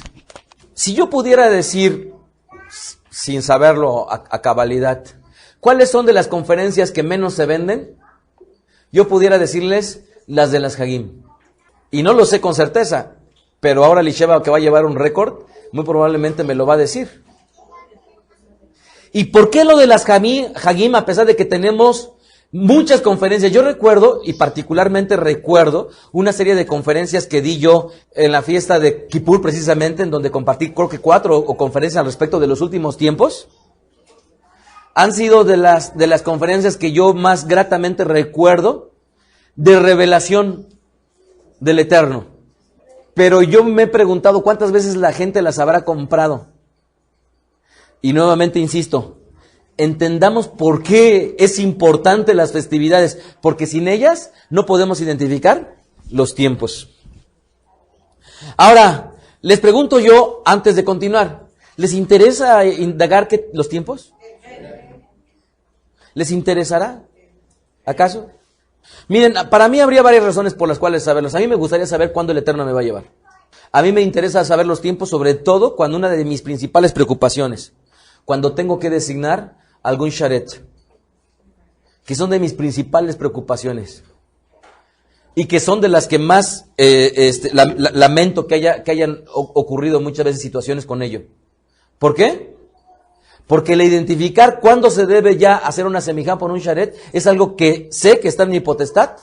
Si yo pudiera decir, sin saberlo a cabalidad, ¿cuáles son de las conferencias que menos se venden? Yo pudiera decirles las de las Hagim. Y no lo sé con certeza, pero ahora Lisheva, que va a llevar un récord, muy probablemente me lo va a decir. ¿Y por qué lo de las Hagim, a pesar de que tenemos muchas conferencias? Yo recuerdo, y particularmente recuerdo, una serie de conferencias que di yo en la fiesta de Kippur, precisamente, en donde compartí, creo que 4 conferencias al respecto de los últimos tiempos. Han sido de las conferencias que yo más gratamente recuerdo de revelación del Eterno. Pero yo me he preguntado cuántas veces la gente las habrá comprado. Y nuevamente insisto, entendamos por qué es importante las festividades, porque sin ellas no podemos identificar los tiempos. Ahora, les pregunto yo, antes de continuar, ¿les interesa indagar los tiempos? ¿Les interesará? ¿Acaso? Miren, para mí habría varias razones por las cuales saberlos. A mí me gustaría saber cuándo el Eterno me va a llevar. A mí me interesa saber los tiempos, sobre todo cuando una de mis principales preocupaciones, cuando tengo que designar algún sharet, que son de mis principales preocupaciones y que son de las que más lamento que hayan ocurrido muchas veces situaciones con ello. ¿Por qué? Porque el identificar cuándo se debe ya hacer una semijá por un sharet es algo que sé que está en mi potestad.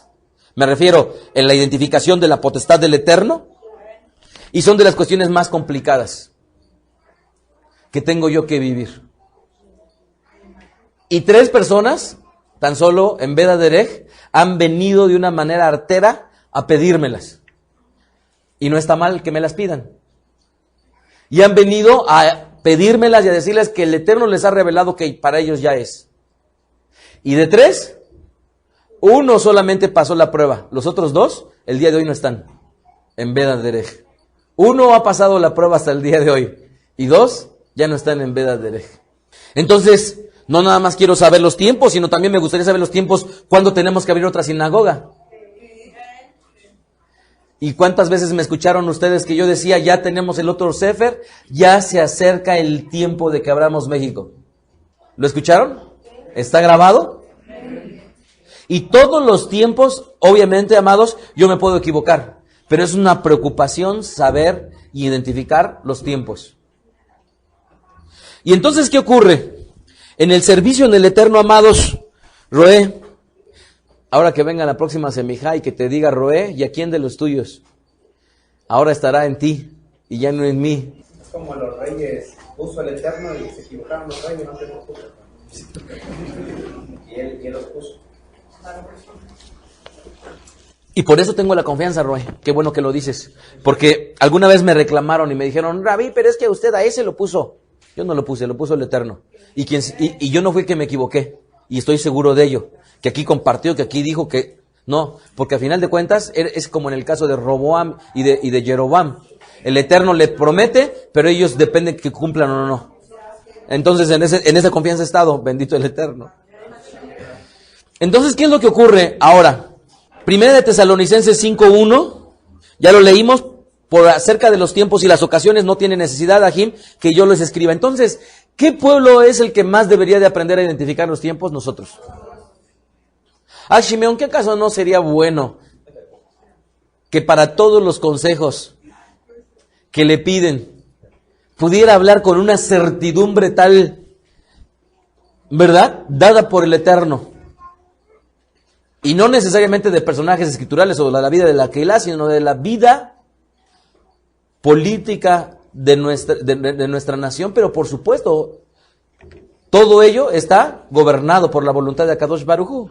Me refiero en la identificación de la potestad del Eterno. Y son de las cuestiones más complicadas que tengo yo que vivir. Y 3 personas, tan solo en Beda Derech, han venido de una manera artera a pedírmelas. Y no está mal que me las pidan. Y han venido a pedírmelas y a decirles que el Eterno les ha revelado que para ellos ya es. Y de 3, 1 solamente pasó la prueba. Los otros 2, el día de hoy no están en Beda Derech. 1 ha pasado la prueba hasta el día de hoy. Y 2 ya no están en Beda Derech. Entonces, no nada más quiero saber los tiempos, sino también me gustaría saber los tiempos cuando tenemos que abrir otra sinagoga. ¿Y cuántas veces me escucharon ustedes que yo decía, ya tenemos el otro Sefer, ya se acerca el tiempo de que abramos México? ¿Lo escucharon? ¿Está grabado? Y todos los tiempos, obviamente, amados, yo me puedo equivocar, pero es una preocupación saber y identificar los tiempos. Y entonces, ¿qué ocurre? En el servicio en el Eterno, amados, Roé, Ahora que venga la próxima semijá y que te diga Roé, ¿y a quién de los tuyos? Ahora estará en ti y ya no en mí. Es como los reyes, puso el Eterno y se equivocaron los reyes, no se los puso. Y él los puso. Y por eso tengo la confianza, Roé. Qué bueno que lo dices. Porque alguna vez me reclamaron y me dijeron, Rabí, pero es que usted a ese lo puso. Yo no lo puse, lo puso el Eterno. Y yo no fui el que me equivoqué. Y estoy seguro de ello. Que aquí compartió, que aquí dijo que no. Porque al final de cuentas es como en el caso de Roboam y de Jeroboam. El Eterno le promete, pero ellos dependen que cumplan o no. Entonces en esa confianza he estado. Bendito el Eterno. Entonces, ¿qué es lo que ocurre ahora? Primera de Tesalonicenses 5:1, ya lo leímos, por acerca de los tiempos y las ocasiones no tiene necesidad, Ajim, que yo les escriba. Entonces, ¿qué pueblo es el que más debería de aprender a identificar los tiempos? Nosotros. Shimeón, ¿qué acaso no sería bueno que para todos los consejos que le piden pudiera hablar con una certidumbre tal, ¿verdad?, dada por el Eterno? Y no necesariamente de personajes escriturales o de la vida de la Keilah, sino de la vida política de nuestra nación. Pero por supuesto, todo ello está gobernado por la voluntad de Akadosh Baruj Hu.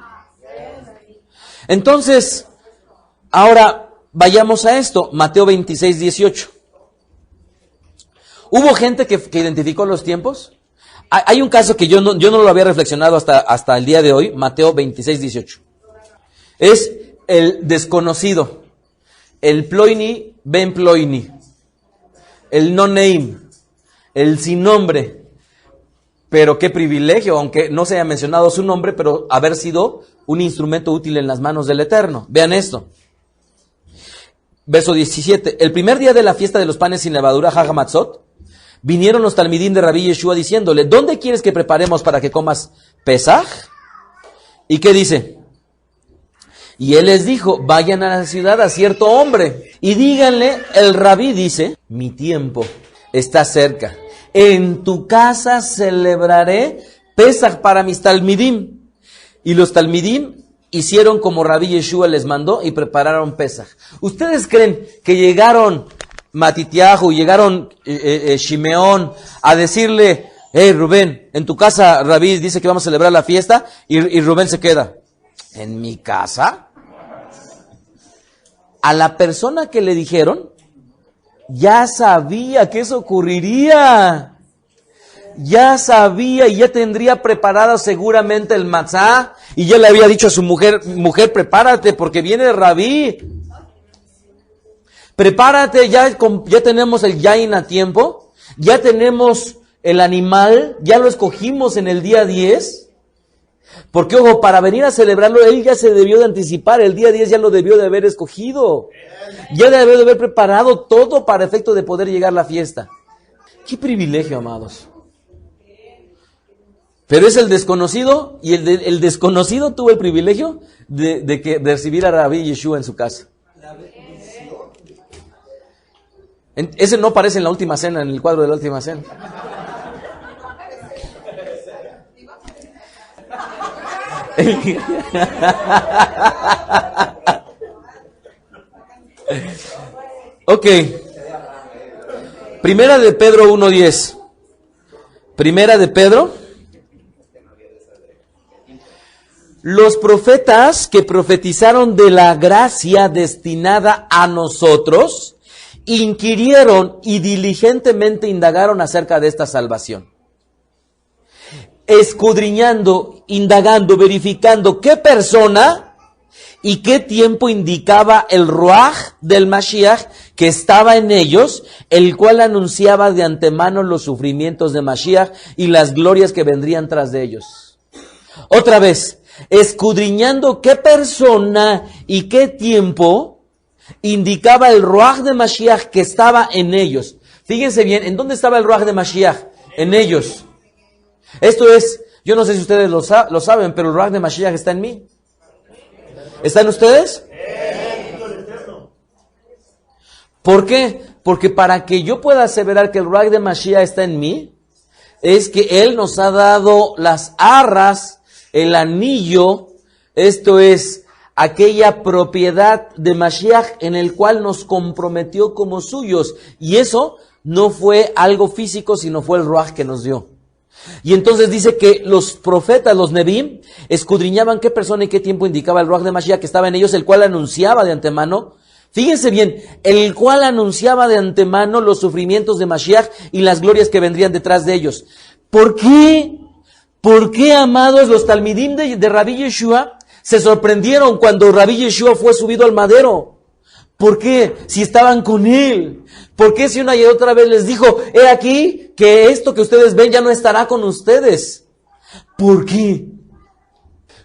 Entonces, ahora vayamos a esto. Mateo 26:18. ¿Hubo gente que identificó los tiempos? Hay un caso que yo no lo había reflexionado hasta el día de hoy. Mateo 26:18. Es el desconocido, el ploini ben ploini, el no name, el sin nombre. Pero qué privilegio, aunque no se haya mencionado su nombre, pero haber sido un instrumento útil en las manos del Eterno. Vean esto. Verso 17. El primer día de la fiesta de los panes sin levadura, Hag HaMatzot, vinieron los talmidín de Rabí Yeshua diciéndole, ¿dónde quieres que preparemos para que comas Pesaj? ¿Y qué dice? Y él les dijo, vayan a la ciudad a cierto hombre y díganle, el rabí dice, mi tiempo está cerca. En tu casa celebraré Pesaj para mis talmidim. Y los talmidim hicieron como Rabí Yeshua les mandó y prepararon Pesaj. ¿Ustedes creen que llegaron Matitiahu, llegaron Shimeón a decirle, Rubén, en tu casa Rabí dice que vamos a celebrar la fiesta? Y Rubén se queda, ¿en mi casa? A la persona que le dijeron, ya sabía que eso ocurriría. Ya sabía y ya tendría preparado seguramente el matzá. Y ya le había dicho a su mujer, prepárate porque viene el Rabí. Prepárate, ya tenemos el yain a tiempo. Ya tenemos el animal, ya lo escogimos en el día 10. Porque, ojo, para venir a celebrarlo, él ya se debió de anticipar, el día 10 ya lo debió de haber escogido. Ya debió de haber preparado todo para efecto de poder llegar a la fiesta. ¡Qué privilegio, amados! Pero es el desconocido, y el desconocido tuvo el privilegio de recibir a Rabí Yeshua en su casa. Ese no aparece en la última cena, en el cuadro de la última cena. Ok. Primera de Pedro 1:10. Primera de Pedro. Los profetas que profetizaron de la gracia destinada a nosotros, inquirieron y diligentemente indagaron acerca de esta salvación. Escudriñando, indagando, verificando qué persona y qué tiempo indicaba el Ruaj del Mashiach que estaba en ellos, el cual anunciaba de antemano los sufrimientos de Mashiach y las glorias que vendrían tras de ellos. Otra vez, escudriñando qué persona y qué tiempo indicaba el Ruaj de Mashiach que estaba en ellos. Fíjense bien, ¿en dónde estaba el Ruaj de Mashiach? En ellos. Esto es, yo no sé si ustedes lo saben, pero el Ruaj de Mashiach está en mí. ¿Está en ustedes? ¿Por qué? Porque para que yo pueda aseverar que el Ruaj de Mashiach está en mí, es que Él nos ha dado las arras, el anillo, esto es, aquella propiedad de Mashiach en el cual nos comprometió como suyos. Y eso no fue algo físico, sino fue el Ruach que nos dio. Y entonces dice que los profetas, los Nebim, escudriñaban qué persona y qué tiempo indicaba el Ruach de Mashiach que estaba en ellos, el cual anunciaba de antemano, fíjense bien, el cual anunciaba de antemano los sufrimientos de Mashiach y las glorias que vendrían detrás de ellos. ¿Por qué? ¿Por qué, amados, los talmidim de Rabbi Yeshua se sorprendieron cuando Rabbi Yeshua fue subido al madero? ¿Por qué? Si estaban con él. ¿Por qué si una y otra vez les dijo, he aquí que esto que ustedes ven ya no estará con ustedes? ¿Por qué?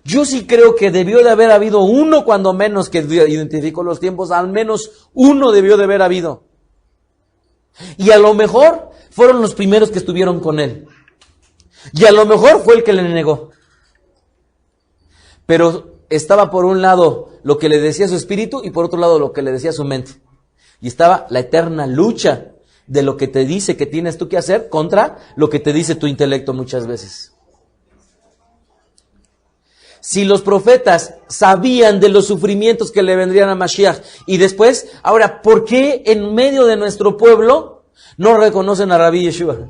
Yo sí creo que debió de haber habido uno, cuando menos, que identificó los tiempos, al menos uno debió de haber habido. Y a lo mejor fueron los primeros que estuvieron con él. Y a lo mejor fue el que le negó. Pero estaba por un lado lo que le decía su espíritu y por otro lado lo que le decía su mente. Y estaba la eterna lucha de lo que te dice que tienes tú que hacer contra lo que te dice tu intelecto muchas veces. Si los profetas sabían de los sufrimientos que le vendrían a Mashiach y después, ahora, ¿por qué en medio de nuestro pueblo no reconocen a Rabbi Yeshua?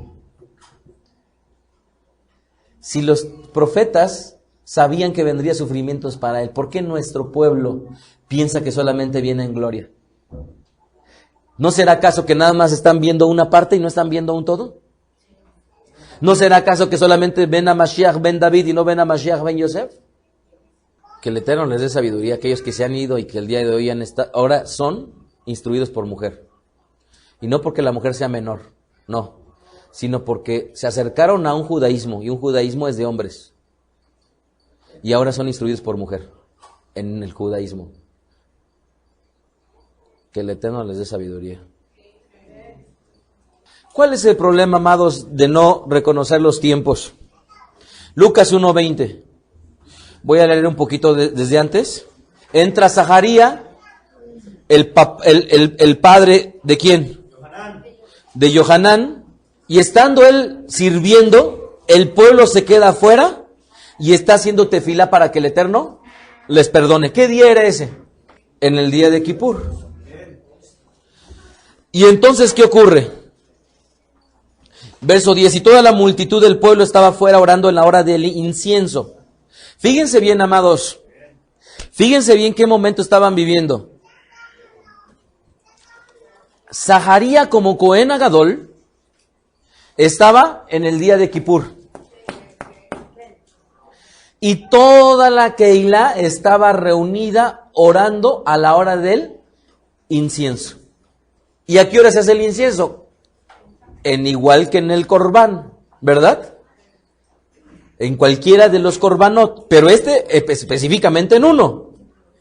Si los profetas sabían que vendría sufrimientos para él, ¿por qué nuestro pueblo piensa que solamente viene en gloria? ¿No será acaso que nada más están viendo una parte y no están viendo un todo? ¿No será acaso que solamente ven a Mashiach ben David y no ven a Mashiach ben Yosef? Que el Eterno les dé sabiduría a aquellos que se han ido y que el día de hoy ahora son instruidos por mujer. Y no porque la mujer sea menor, no, sino porque se acercaron a un judaísmo, y un judaísmo es de hombres. Y ahora son instruidos por mujer en el judaísmo. Que el Eterno les dé sabiduría. ¿Cuál es el problema, amados, de no reconocer los tiempos? Lucas 1:20. Voy a leer un poquito desde antes. Entra Zaharía, el padre ¿de quién? De Yohanán. Y estando él sirviendo, el pueblo se queda afuera y está haciendo tefilá para que el Eterno les perdone. ¿Qué día era ese? En el día de Kippur. Y entonces, ¿qué ocurre? Verso 10, y toda la multitud del pueblo estaba afuera orando en la hora del incienso. Fíjense bien, amados, fíjense bien qué momento estaban viviendo. Zaharía como Cohen Agadol estaba en el día de Kippur. Y toda la Keilah estaba reunida orando a la hora del incienso. ¿Y a qué hora se hace el incienso? Igual que en el Corbán, ¿verdad? En cualquiera de los Corbanot, pero específicamente en uno.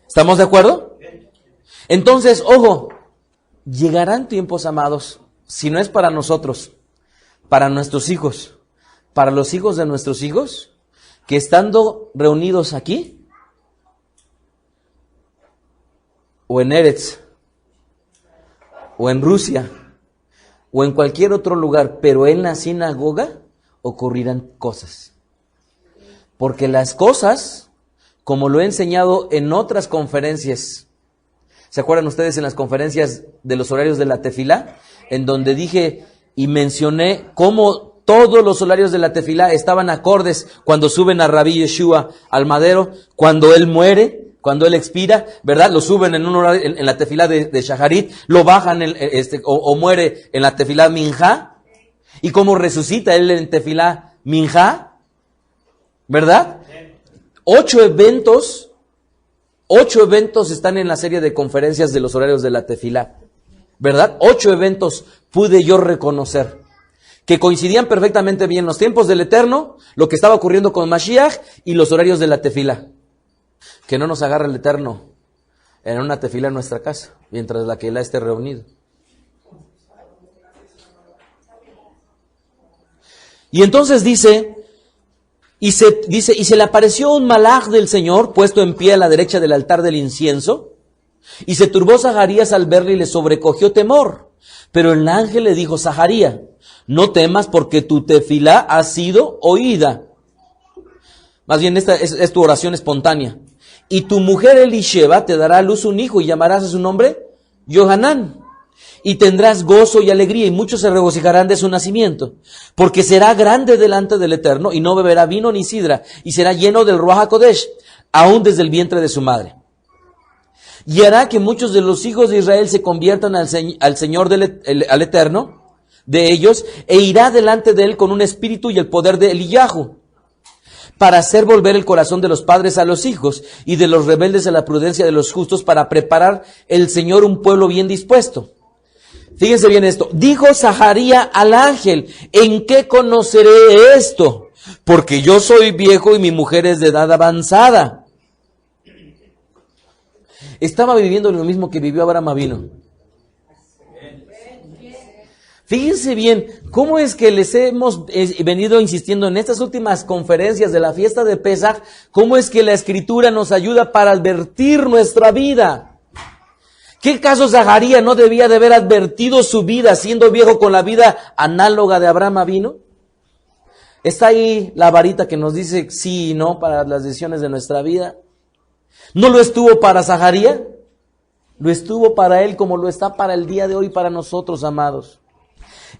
¿Estamos de acuerdo? Entonces, ojo, llegarán tiempos, amados, si no es para nosotros, para nuestros hijos, para los hijos de nuestros hijos, que estando reunidos aquí, o en Eretz, o en Rusia, o en cualquier otro lugar, pero en la sinagoga, ocurrirán cosas. Porque las cosas, como lo he enseñado en otras conferencias, ¿se acuerdan ustedes en las conferencias de los horarios de la tefilá? En donde dije y mencioné cómo todos los horarios de la tefilá estaban acordes cuando suben a Rabbi Yeshua al madero, cuando él muere, cuando él expira, ¿verdad? Lo suben en un horario, en la tefilá de Shaharit, lo bajan o muere en la tefilá Minjá, y cómo resucita él en tefilá Minjá, ¿verdad? 8 eventos están en la serie de conferencias de los horarios de la tefilá, ¿verdad? 8 eventos pude yo reconocer que coincidían perfectamente bien los tiempos del Eterno, lo que estaba ocurriendo con Mashiach y los horarios de la tefilá. Que no nos agarre el Eterno en una tefilá en nuestra casa, mientras la Keilah esté reunido. Y entonces dice, y se le apareció un malaj del Señor puesto en pie a la derecha del altar del incienso, y se turbó Zaharías al verle y le sobrecogió temor. Pero el ángel le dijo, Zaharía, no temas porque tu tefilá ha sido oída. Más bien esta es tu oración espontánea. y tu mujer Elisheba te dará a luz un hijo y llamarás a su nombre Johanán. Y tendrás gozo y alegría, y muchos se regocijarán de su nacimiento, porque será grande delante del Eterno, y no beberá vino ni sidra, y será lleno del Ruach HaKodesh, aún desde el vientre de su madre. Y hará que muchos de los hijos de Israel se conviertan al Señor al Eterno de ellos, e irá delante de él con un espíritu y el poder de Eliyahu, para hacer volver el corazón de los padres a los hijos, y de los rebeldes a la prudencia de los justos, para preparar el Señor un pueblo bien dispuesto. Fíjense bien esto. Dijo Zaharía al ángel: ¿en qué conoceré esto? Porque yo soy viejo y mi mujer es de edad avanzada. Estaba viviendo lo mismo que vivió Abraham Avinu. Fíjense bien cómo es que les hemos venido insistiendo en estas últimas conferencias de la fiesta de Pesaj, cómo es que la Escritura nos ayuda para advertir nuestra vida. ¿Qué caso Zaharía no debía de haber advertido su vida siendo viejo con la vida análoga de Abraham Avinu? Está ahí la varita que nos dice sí y no para las decisiones de nuestra vida. ¿No lo estuvo para Zaharía? Lo estuvo para él como lo está para el día de hoy para nosotros, amados.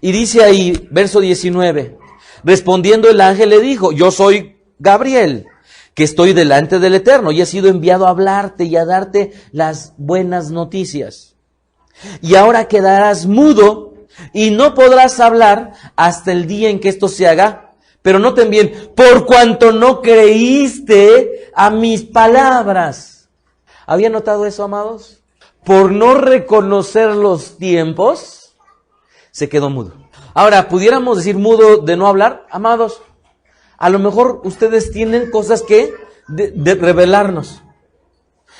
Y dice ahí, verso 19, respondiendo el ángel le dijo: yo soy Gabriel, que estoy delante del Eterno, y he sido enviado a hablarte y a darte las buenas noticias. Y ahora quedarás mudo y no podrás hablar hasta el día en que esto se haga. Pero noten bien, por cuanto no creíste a mis palabras. ¿Habían notado eso, amados? Por no reconocer los tiempos, se quedó mudo. Ahora, ¿pudiéramos decir mudo de no hablar? Amados, a lo mejor ustedes tienen cosas que de revelarnos.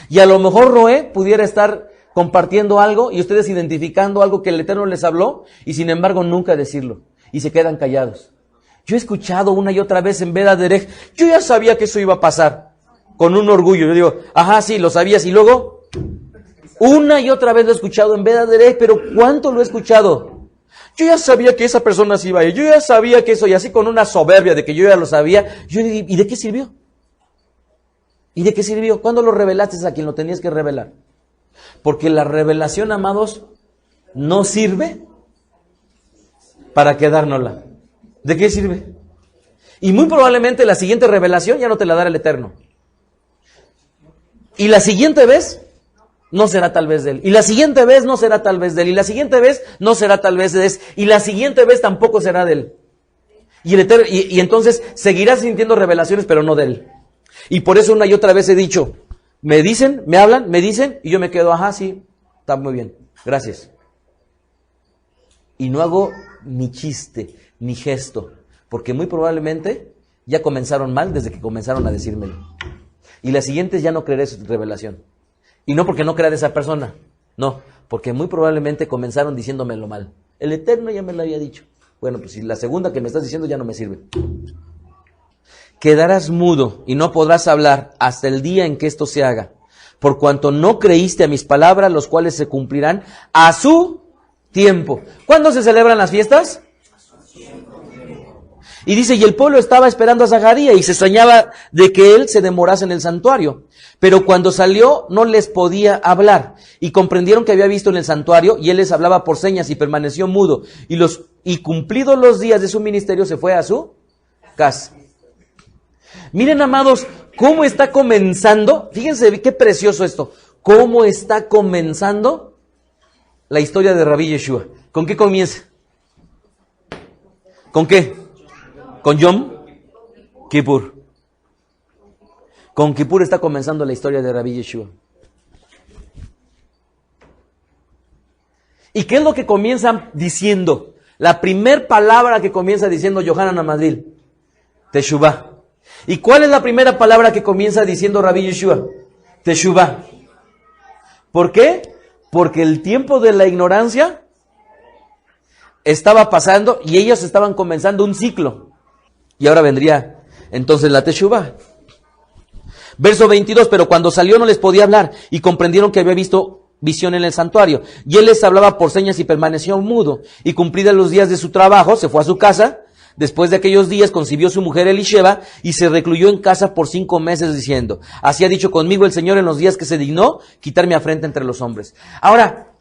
Y a lo mejor Roé pudiera estar compartiendo algo y ustedes identificando algo que el Eterno les habló y sin embargo nunca decirlo. Y se quedan callados. Yo he escuchado una y otra vez en Veda Derech, yo ya sabía que eso iba a pasar. Con un orgullo. Yo digo, ajá, sí, lo sabías. Y luego, una y otra vez lo he escuchado en Veda Derech, pero ¿cuánto lo he escuchado? Yo ya sabía que esa persona se iba a ir, yo ya sabía que eso, y así con una soberbia de que yo ya lo sabía. Yo dije, ¿y de qué sirvió? ¿Y de qué sirvió? ¿Cuándo lo revelaste a quien lo tenías que revelar? Porque la revelación, amados, no sirve para quedárnosla. ¿De qué sirve? Y muy probablemente la siguiente revelación ya no te la dará el Eterno. Y la siguiente vez no será tal vez de él. Y la siguiente vez no será tal vez de él. Y la siguiente vez no será tal vez de él. Y la siguiente vez tampoco será de él. Y, y entonces seguirás sintiendo revelaciones, pero no de él. Y por eso una y otra vez he dicho, me dicen, me hablan, me dicen, y yo me quedo, ajá, sí, está muy bien, gracias. Y no hago ni chiste, ni gesto, porque muy probablemente ya comenzaron mal desde que comenzaron a decírmelo. Y las siguientes ya no creeré su revelación. Y no porque no crea de esa persona, no, porque muy probablemente comenzaron diciéndomelo mal. El Eterno ya me lo había dicho. Bueno, pues si la segunda que me estás diciendo ya no me sirve. Quedarás mudo y no podrás hablar hasta el día en que esto se haga, por cuanto no creíste a mis palabras, los cuales se cumplirán a su tiempo. ¿Cuándo se celebran las fiestas? Y dice, y el pueblo estaba esperando a Zaharía y se extrañaba de que él se demorase en el santuario. Pero cuando salió no les podía hablar y comprendieron que había visto en el santuario y él les hablaba por señas y permaneció mudo. Y cumplidos los días de su ministerio se fue a su casa. Miren, amados, cómo está comenzando, fíjense qué precioso esto, cómo está comenzando la historia de Rabí Yeshua. ¿Con qué comienza? ¿Con qué? Con Yom Kippur. Con Kippur está comenzando la historia de Rabí Yeshua. ¿Y qué es lo que comienzan diciendo? La primer palabra que comienza diciendo Yohanan Amadil, Teshuvah. ¿Y cuál es la primera palabra que comienza diciendo Rabí Yeshua? Teshuvah. ¿Por qué? Porque el tiempo de la ignorancia estaba pasando y ellos estaban comenzando un ciclo. Y ahora vendría entonces la Teshuvah. Verso 22, pero cuando salió no les podía hablar y comprendieron que había visto visión en el santuario. Y él les hablaba por señas y permaneció mudo. Y cumplidos los días de su trabajo, se fue a su casa. Después de aquellos días concibió su mujer Elisheba y se recluyó en casa por 5 meses diciendo, así ha dicho conmigo el Señor en los días que se dignó quitar mi afrenta entre los hombres. Ahora,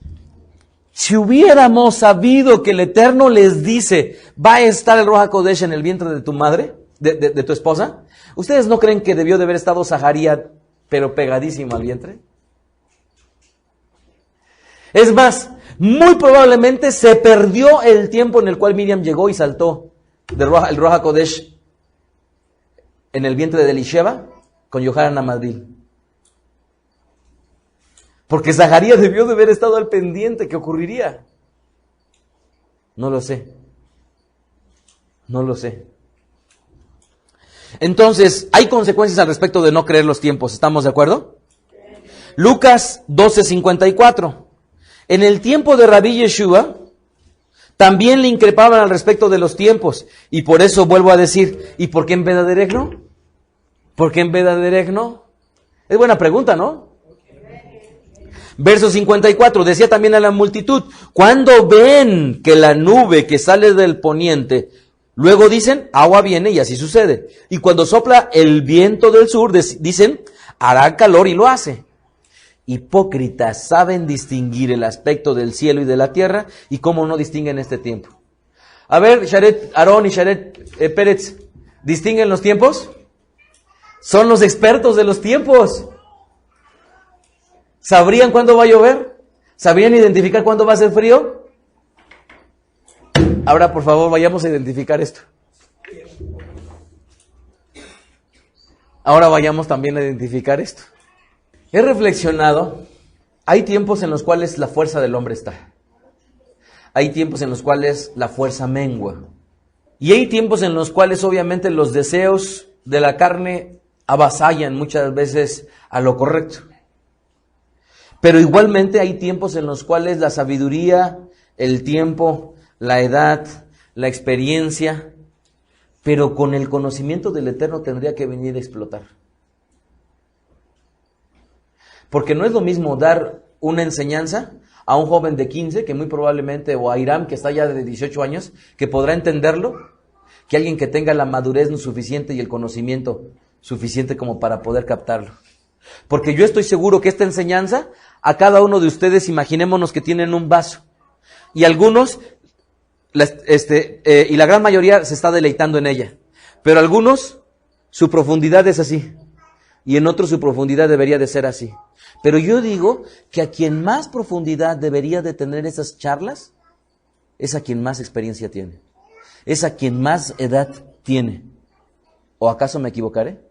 si hubiéramos sabido que el Eterno les dice, va a estar el Ruach HaKodesh en el vientre de tu madre, de tu esposa, ¿ustedes no creen que debió de haber estado Zaharía, pero pegadísimo al vientre? Es más, muy probablemente se perdió el tiempo en el cual Miriam llegó y saltó el Ruach HaKodesh en el vientre de Elisheba con Yohanan Amadil. Porque Zaharías debió de haber estado al pendiente. ¿Qué ocurriría? No lo sé. No lo sé. Entonces, hay consecuencias al respecto de no creer los tiempos. ¿Estamos de acuerdo? Lucas 12:54. En el tiempo de Rabí Yeshua, también le increpaban al respecto de los tiempos. Y por eso vuelvo a decir, ¿y por qué en Bedaderech no? ¿Por qué en Bedaderech no? Es buena pregunta, ¿no? Verso 54, decía también a la multitud, cuando ven que la nube que sale del poniente, luego dicen, agua viene y así sucede. Y cuando sopla el viento del sur, dicen, hará calor y lo hace. Hipócritas, saben distinguir el aspecto del cielo y de la tierra, y cómo no distinguen este tiempo. A ver, Sharet Aarón y Sharet Pérez, ¿distinguen los tiempos? Son los expertos de los tiempos. ¿Sabrían cuándo va a llover? ¿Sabrían identificar cuándo va a hacer frío? Ahora, por favor, vayamos a identificar esto. Ahora vayamos también a identificar esto. He reflexionado, hay tiempos en los cuales la fuerza del hombre está. Hay tiempos en los cuales la fuerza mengua. Y hay tiempos en los cuales obviamente los deseos de la carne avasallan muchas veces a lo correcto. Pero igualmente hay tiempos en los cuales la sabiduría, el tiempo, la edad, la experiencia, pero con el conocimiento del Eterno tendría que venir a explotar. Porque no es lo mismo dar una enseñanza a un joven de 15, que muy probablemente, o a Hiram, que está ya de 18 años, que podrá entenderlo, que alguien que tenga la madurez no suficiente y el conocimiento suficiente como para poder captarlo. Porque yo estoy seguro que esta enseñanza, a cada uno de ustedes, imaginémonos que tienen un vaso, y algunos, y la gran mayoría se está deleitando en ella, pero algunos, su profundidad es así, y en otros su profundidad debería de ser así. Pero yo digo que a quien más profundidad debería de tener esas charlas, es a quien más experiencia tiene, es a quien más edad tiene. ¿O acaso me equivocaré?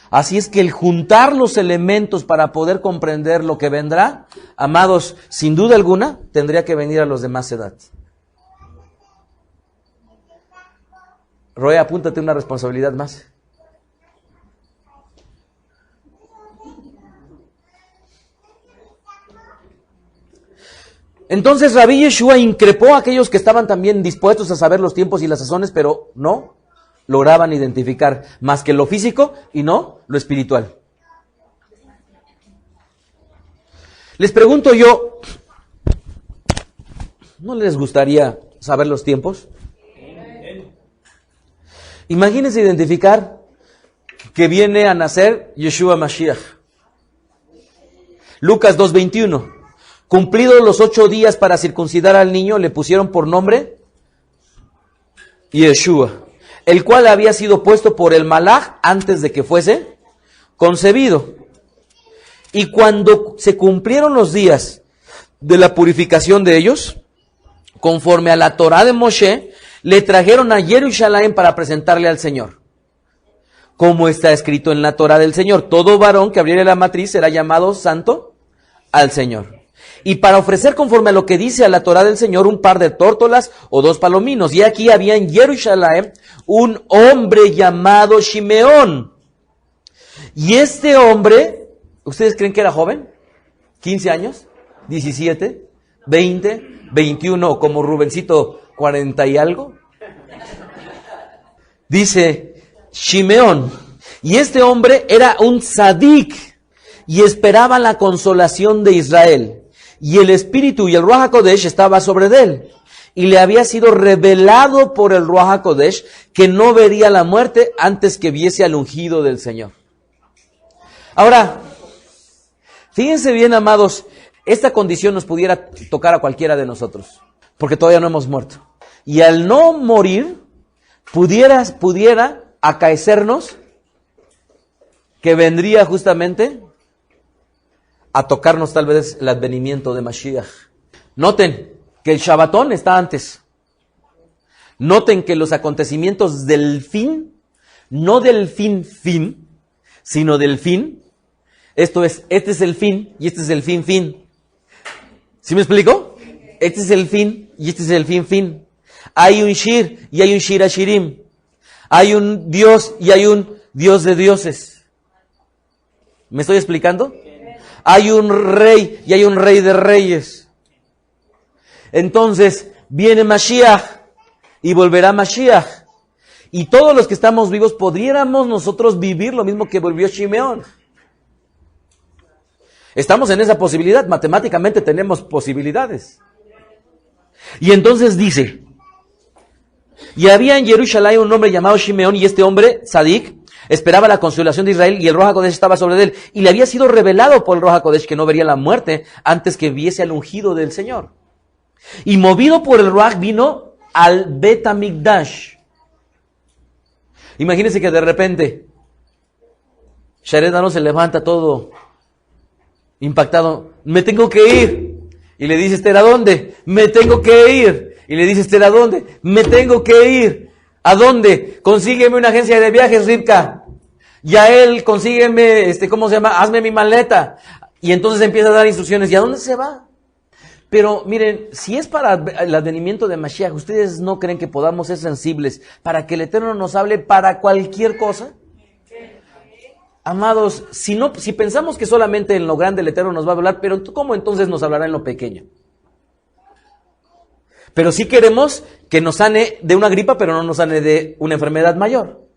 Así es que el juntar los elementos para poder comprender lo que vendrá, amados, sin duda alguna, tendría que venir a los de más edad. Roy, apúntate una responsabilidad más. Entonces Rabí Yeshua increpó a aquellos que estaban también dispuestos a saber los tiempos y las sazones, pero no lograban identificar más que lo físico y no lo espiritual. Les pregunto yo, ¿no les gustaría saber los tiempos? Imagínense identificar que viene a nacer Yeshua Mashiach. Lucas 2:21. Cumplidos los 8 días para circuncidar al niño, le pusieron por nombre Yeshua, el cual había sido puesto por el Malaj antes de que fuese concebido. Y cuando se cumplieron los días de la purificación de ellos, conforme a la Torá de Moshe, le trajeron a Jerusalén para presentarle al Señor. Como está escrito en la Torá del Señor, todo varón que abriere la matriz será llamado santo al Señor. Y para ofrecer conforme a lo que dice a la Torá del Señor, un par de tórtolas o 2 palominos. Y aquí había en Jerusalén un hombre llamado Shimeón. Y este hombre, ¿ustedes creen que era joven? ¿15 años? ¿17? ¿20? ¿21? ¿O como Rubencito 40 y algo? Dice Shimeón. Y este hombre era un tzadik y esperaba la consolación de Israel. Y el Espíritu y el Ruach HaKodesh estaba sobre él. y le había sido revelado por el Ruach HaKodesh que no vería la muerte antes que viese al ungido del Señor. Ahora, fíjense bien, amados, esta condición nos pudiera tocar a cualquiera de nosotros, porque todavía no hemos muerto. Y al no morir, pudiera acaecernos que vendría justamente a tocarnos tal vez el advenimiento de Mashiach. Noten que el Shabbatón está antes. Noten que los acontecimientos del fin, no del fin, sino del fin. Esto es, este es el fin y este es el fin. ¿Sí me explico? Este es el fin y este es el fin. Hay un Shir y hay un Shir Hashirim. Hay un Dios y hay un Dios de dioses. ¿Me estoy explicando? Hay un rey y hay un rey de reyes. Entonces, viene Mashiach y volverá Mashiach. Y todos los que estamos vivos podríamos nosotros vivir lo mismo que vivió Shimeón. Estamos en esa posibilidad, matemáticamente tenemos posibilidades. Y entonces dice, y había en Jerusalén un hombre llamado Shimeón, y este hombre, Sadik, esperaba la consolación de Israel, y el Ruach HaKodesh estaba sobre él, y le había sido revelado por el Ruach HaKodesh que no vería la muerte antes que viese al ungido del Señor. Y movido por el Ruach vino al Bet HaMikdash. Imagínense que de repente Shared Aaron se levanta todo impactado. Me tengo que ir. Y le dice Esther, ¿a dónde? Me tengo que ir. Y le dice Esther, ¿a dónde? Me tengo que ir. ¿A dónde? Consígueme una agencia de viajes, Rivka. Y a él, consígueme, ¿cómo se llama? Hazme mi maleta. Y entonces empieza a dar instrucciones. ¿Y a dónde se va? Pero miren, si es para el advenimiento de Mashiach, ¿ustedes no creen que podamos ser sensibles para que el Eterno nos hable para cualquier cosa? Amados, si pensamos que solamente en lo grande el Eterno nos va a hablar, pero ¿cómo entonces nos hablará en lo pequeño? Pero sí queremos que nos sane de una gripa, pero no nos sane de una enfermedad mayor.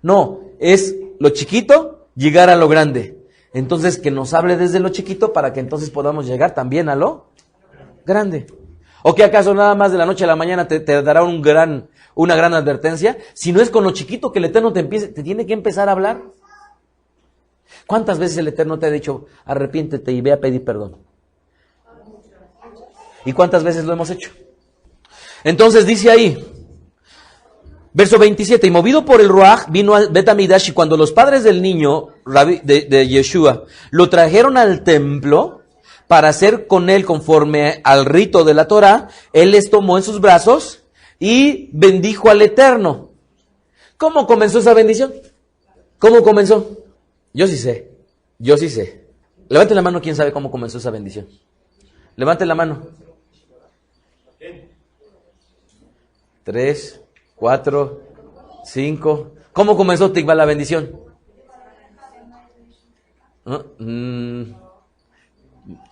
No, es lo chiquito, llegar a lo grande. Entonces que nos hable desde lo chiquito para que entonces podamos llegar también a lo grande. ¿O que acaso nada más de la noche a la mañana te dará una gran advertencia? Si no es con lo chiquito que el Eterno te tiene que empezar a hablar. ¿Cuántas veces el Eterno te ha dicho, arrepiéntete y ve a pedir perdón? ¿Y cuántas veces lo hemos hecho? Entonces dice ahí, verso 27, y movido por el Ruach vino a Bet HaMikdash, y cuando los padres del niño de Yeshua lo trajeron al templo para hacer con él conforme al rito de la Torah, él les tomó en sus brazos y bendijo al Eterno. ¿Cómo comenzó esa bendición? ¿Cómo comenzó? Yo sí sé. Levanten la mano, ¿quién sabe cómo comenzó esa bendición? Levanten la mano. 3, 4, 5. ¿Cómo comenzó, Tikva, la bendición?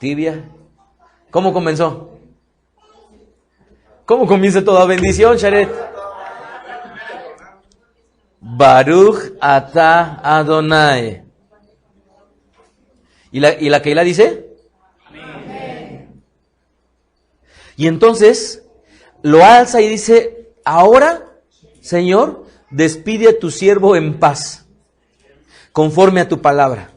Tibia. ¿Cómo comenzó? ¿Cómo comienza toda bendición, Sharet? Baruch Ata Adonai. ¿Y la Keilah dice? Amén. Y entonces lo alza y dice, ahora, Señor, despide a tu siervo en paz, conforme a tu palabra,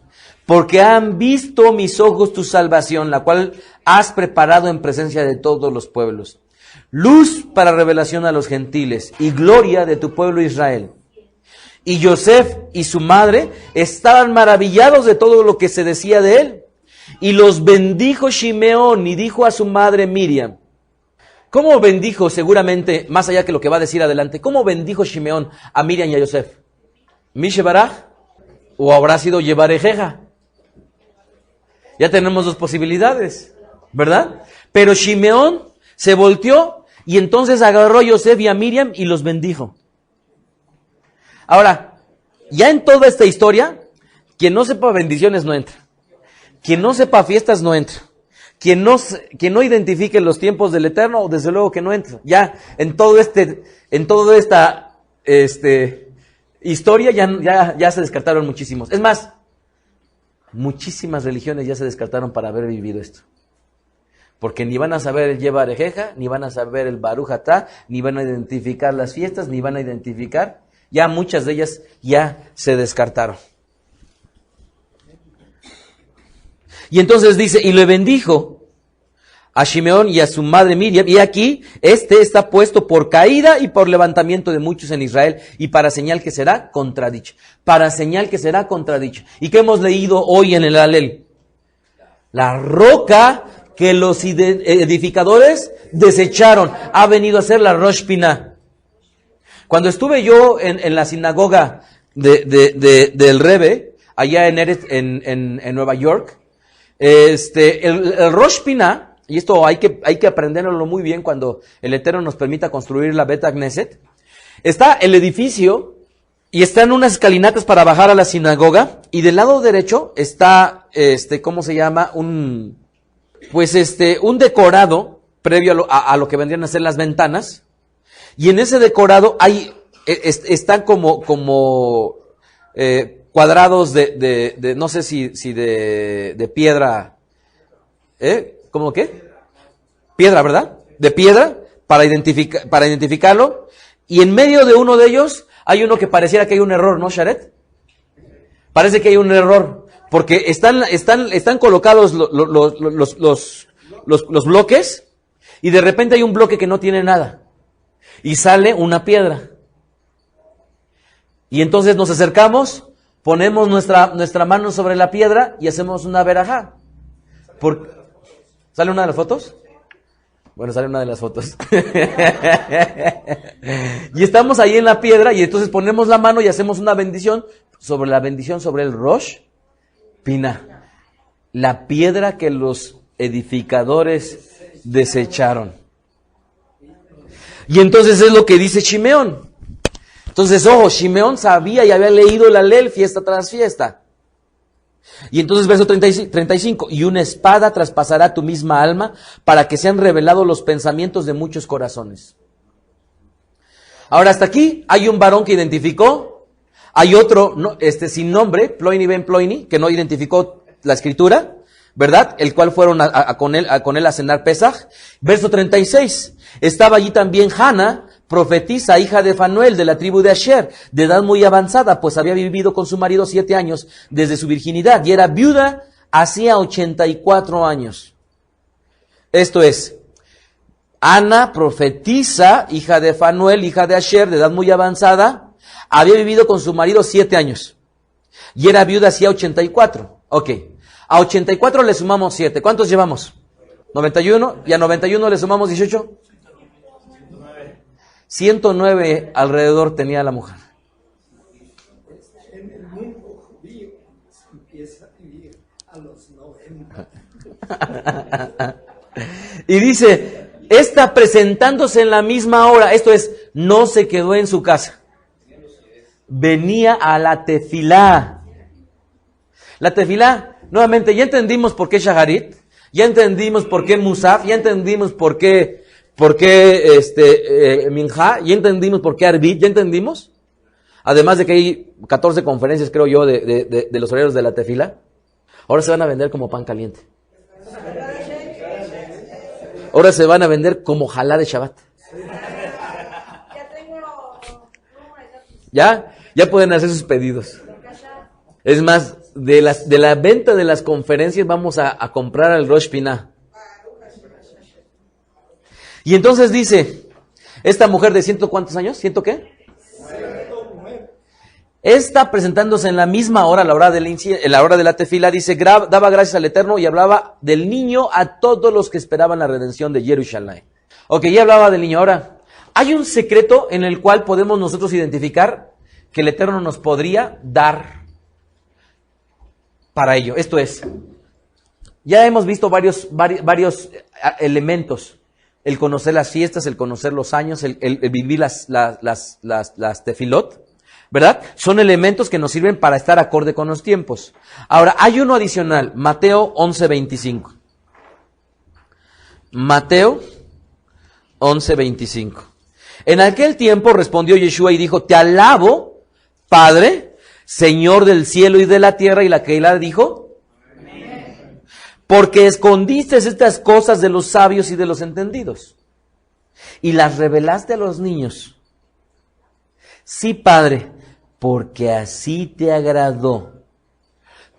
porque han visto mis ojos tu salvación, la cual has preparado en presencia de todos los pueblos, luz para revelación a los gentiles y gloria de tu pueblo Israel. Y Yosef y su madre estaban maravillados de todo lo que se decía de él. Y los bendijo Shimeón y dijo a su madre Miriam. ¿Cómo bendijo? Seguramente, más allá que lo que va a decir adelante, ¿cómo bendijo Shimeón a Miriam y a Yosef? ¿Mishebaraj? ¿O habrá sido Yevarejeja? Ya tenemos dos posibilidades, ¿verdad? Pero Shimeón se volteó y entonces agarró a Yosef y a Miriam y los bendijo. Ahora, ya en toda esta historia, quien no sepa bendiciones no entra. Quien no sepa fiestas no entra. Quien no identifique los tiempos del Eterno, desde luego que no entra. Ya en toda esta historia ya se descartaron muchísimos. Es más, muchísimas religiones ya se descartaron para haber vivido esto. Porque ni van a saber el Yevarejeja, ni van a saber el Baruch Atá, ni van a identificar las fiestas, ni van a identificar. Ya muchas de ellas ya se descartaron. Y entonces dice, y le bendijo a Shimeón y a su madre Miriam, y aquí está puesto por caída y por levantamiento de muchos en Israel, y para señal que será contradicho. Para señal que será contradicho. ¿Y qué hemos leído hoy en el Alel? La roca que los edificadores desecharon ha venido a ser la Rosh Pinah. Cuando estuve yo en la sinagoga del Rebbe, allá en Nueva York, el Rosh Pinah, y esto hay que aprenderlo muy bien cuando el Eterno nos permita construir la Bet Knesset, está el edificio y están unas escalinatas para bajar a la sinagoga, y del lado derecho está, ¿cómo se llama? Un decorado previo a lo que vendrían a ser las ventanas, y en ese decorado están como cuadrados de no sé si de piedra, ¿cómo qué? Piedra, ¿verdad? De piedra, para identificarlo, y en medio de uno de ellos hay uno que pareciera que hay un error, ¿no, Sharet? Parece que hay un error, porque están colocados los bloques, y de repente hay un bloque que no tiene nada, y sale una piedra. Y entonces nos acercamos, ponemos nuestra mano sobre la piedra y hacemos una verajá. ¿Sale una de las fotos? Bueno, sale una de las fotos. Y estamos ahí en la piedra, y entonces ponemos la mano y hacemos una bendición sobre el Rosh Pinah, la piedra que los edificadores desecharon. Y entonces es lo que dice Shimeón. Entonces, ojo, Shimeón sabía y había leído el Alel fiesta tras fiesta. Y entonces verso 35, y una espada traspasará tu misma alma para que sean revelados los pensamientos de muchos corazones. Ahora, hasta aquí hay un varón que identificó, hay otro sin nombre, Ploini ben Ploini, que no identificó la escritura, ¿verdad? El cual fueron con él a cenar Pesaj. Verso 36, estaba allí también Hana, profetisa, hija de Fanuel, de la tribu de Asher, de edad muy avanzada, pues había vivido con su marido 7 años desde su virginidad, y era viuda hacía 84 años. Esto es, Ana, profetisa, hija de Fanuel, hija de Asher, de edad muy avanzada, había vivido con su marido 7 años, y era viuda hacía 84. Ok, a 84 le sumamos 7, ¿cuántos llevamos? 91, y a 91 le sumamos 18. 109 alrededor tenía la mujer. En el mundo judío se empieza a vivir a los 90. Y dice, esta presentándose en la misma hora, esto es, no se quedó en su casa. Venía a la tefilá. La tefilá, nuevamente, ya entendimos por qué Shaharit, ya entendimos por qué Musaf, ya entendimos por qué Minja, ya entendimos por qué Arbit, ya entendimos. Además de que hay 14 conferencias, creo yo, de los horarios de la tefila. Ahora se van a vender como pan caliente. Ahora se van a vender como jalá de Shabbat. Ya pueden hacer sus pedidos. Es más, de la venta de las conferencias vamos a comprar al Rosh Pinah. Y entonces dice, esta mujer de ciento cuántos años, ¿ciento qué? Esta presentándose en la misma hora, la hora de la tefila, dice, daba gracias al Eterno y hablaba del niño a todos los que esperaban la redención de Jerusalén. Ok, ya hablaba del niño. Ahora, hay un secreto en el cual podemos nosotros identificar que el Eterno nos podría dar para ello. Esto es, ya hemos visto varios elementos. El conocer las fiestas, el conocer los años, el vivir las tefilot, ¿verdad? Son elementos que nos sirven para estar acorde con los tiempos. Ahora, hay uno adicional, Mateo 11:25. Mateo 11:25. En aquel tiempo respondió Yeshua y dijo, te alabo, Padre, Señor del cielo y de la tierra, y la Keilah dijo, porque escondiste estas cosas de los sabios y de los entendidos, y las revelaste a los niños. Sí, Padre, porque así te agradó.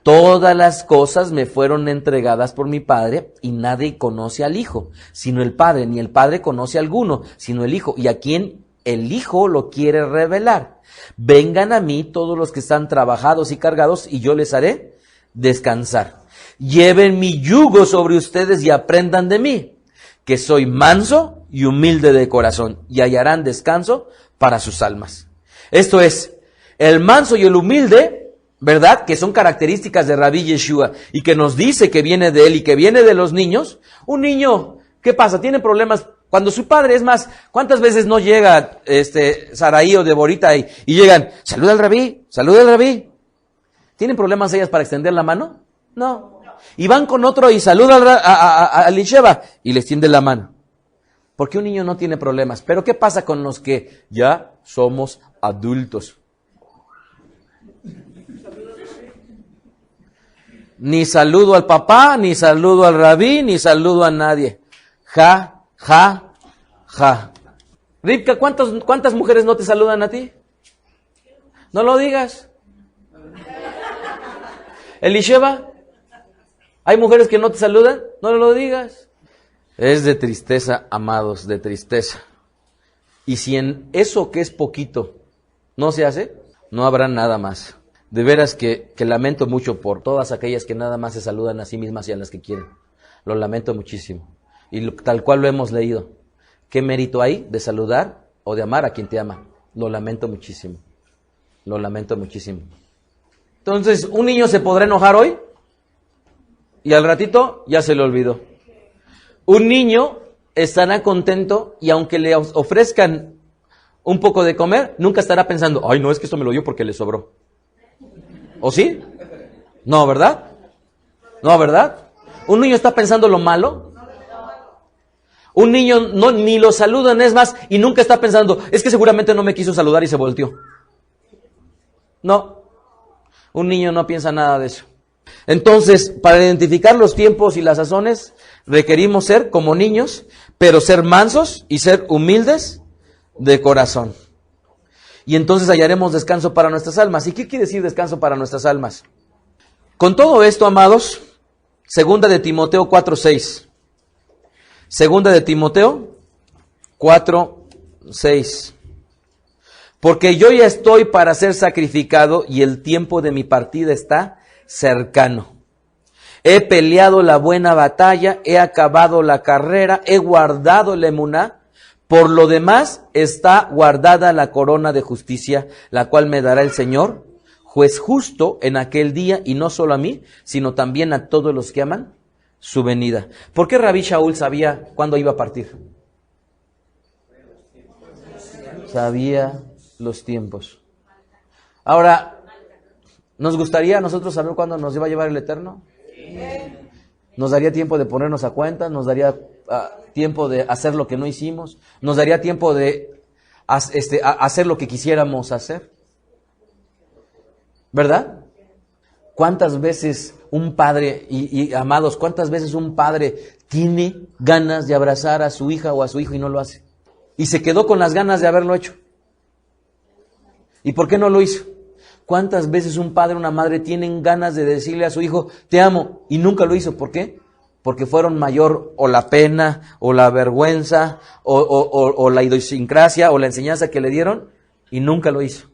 Todas las cosas me fueron entregadas por mi Padre, y nadie conoce al Hijo, sino el Padre, ni el Padre conoce a alguno, sino el Hijo, y a quien el Hijo lo quiere revelar. Vengan a mí todos los que están trabajados y cargados, y yo les haré descansar. Lleven mi yugo sobre ustedes y aprendan de mí, que soy manso y humilde de corazón, y hallarán descanso para sus almas. Esto es, el manso y el humilde, ¿verdad? Que son características de Rabí Yeshua, y que nos dice que viene de él y que viene de los niños. Un niño, ¿qué pasa? Tiene problemas cuando su padre, es más, ¿cuántas veces no llega Saraí o Deborita y llegan, saluda al Rabí, saluda al Rabí? ¿Tienen problemas ellas para extender la mano? No. Y van con otro y saluda a Elisheva y les tiende la mano. Porque un niño no tiene problemas. Pero ¿qué pasa con los que ya somos adultos? Ni saludo al papá, ni saludo al Rabí, ni saludo a nadie. Ja, ja, ja. Rivka, ¿cuántas mujeres no te saludan a ti? No lo digas. Elisheva, ¿hay mujeres que no te saludan? No lo digas. Es de tristeza, amados, de tristeza. Y si en eso que es poquito no se hace, no habrá nada más. De veras que lamento mucho por todas aquellas que nada más se saludan a sí mismas y a las que quieren. Lo lamento muchísimo. Y tal cual lo hemos leído. ¿Qué mérito hay de saludar o de amar a quien te ama? Lo lamento muchísimo. Lo lamento muchísimo. Entonces, un niño se podrá enojar hoy y al ratito ya se le olvidó. Un niño estará contento y aunque le ofrezcan un poco de comer, nunca estará pensando, ay, no, es que esto me lo dio porque le sobró. ¿O sí? No, ¿verdad? No, ¿verdad? ¿Un niño está pensando lo malo? Un niño ni lo saludan, es más, y nunca está pensando, es que seguramente no me quiso saludar y se volteó. No. Un niño no piensa nada de eso. Entonces, para identificar los tiempos y las sazones, requerimos ser como niños, pero ser mansos y ser humildes de corazón. Y entonces hallaremos descanso para nuestras almas. ¿Y qué quiere decir descanso para nuestras almas? Con todo esto, amados, segunda de Timoteo 4:6. Segunda de Timoteo 4:6. Porque yo ya estoy para ser sacrificado y el tiempo de mi partida está cercano. He peleado la buena batalla, he acabado la carrera, he guardado la emuná. Por lo demás está guardada la corona de justicia, la cual me dará el Señor, juez justo en aquel día, y no solo a mí, sino también a todos los que aman su venida. ¿Por qué Rabí Shaul sabía cuándo iba a partir? Sabía los tiempos. Ahora, ¿nos gustaría a nosotros saber cuándo nos iba a llevar el Eterno? ¿Nos daría tiempo de ponernos a cuenta? ¿Nos daría tiempo de hacer lo que no hicimos? ¿Nos daría tiempo de hacer lo que quisiéramos hacer? ¿Verdad? ¿Cuántas veces un padre, y amados, cuántas veces un padre tiene ganas de abrazar a su hija o a su hijo y no lo hace? Y se quedó con las ganas de haberlo hecho. ¿Y por qué no lo hizo? ¿Cuántas veces un padre o una madre tienen ganas de decirle a su hijo, te amo, y nunca lo hizo? ¿Por qué? Porque fueron mayor o la pena, o la vergüenza, o la idiosincrasia, o la enseñanza que le dieron, y nunca lo hizo.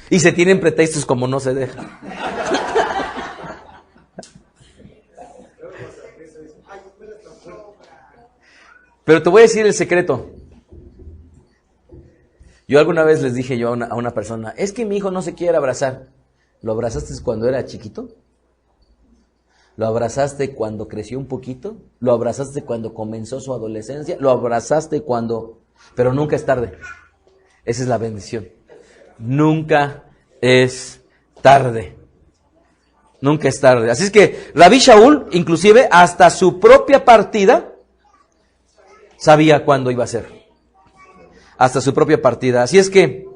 Y se tienen pretextos como no se deja. Pero te voy a decir el secreto. Yo alguna vez les dije yo a una persona, es que mi hijo no se quiere abrazar. ¿Lo abrazaste cuando era chiquito? ¿Lo abrazaste cuando creció un poquito? ¿Lo abrazaste cuando comenzó su adolescencia? ¿Lo abrazaste cuando...? Pero nunca es tarde. Esa es la bendición. Nunca es tarde. Nunca es tarde. Así es que Rabí Shaul, inclusive hasta su propia partida, sabía cuándo iba a ser. Hasta su propia partida. Así es que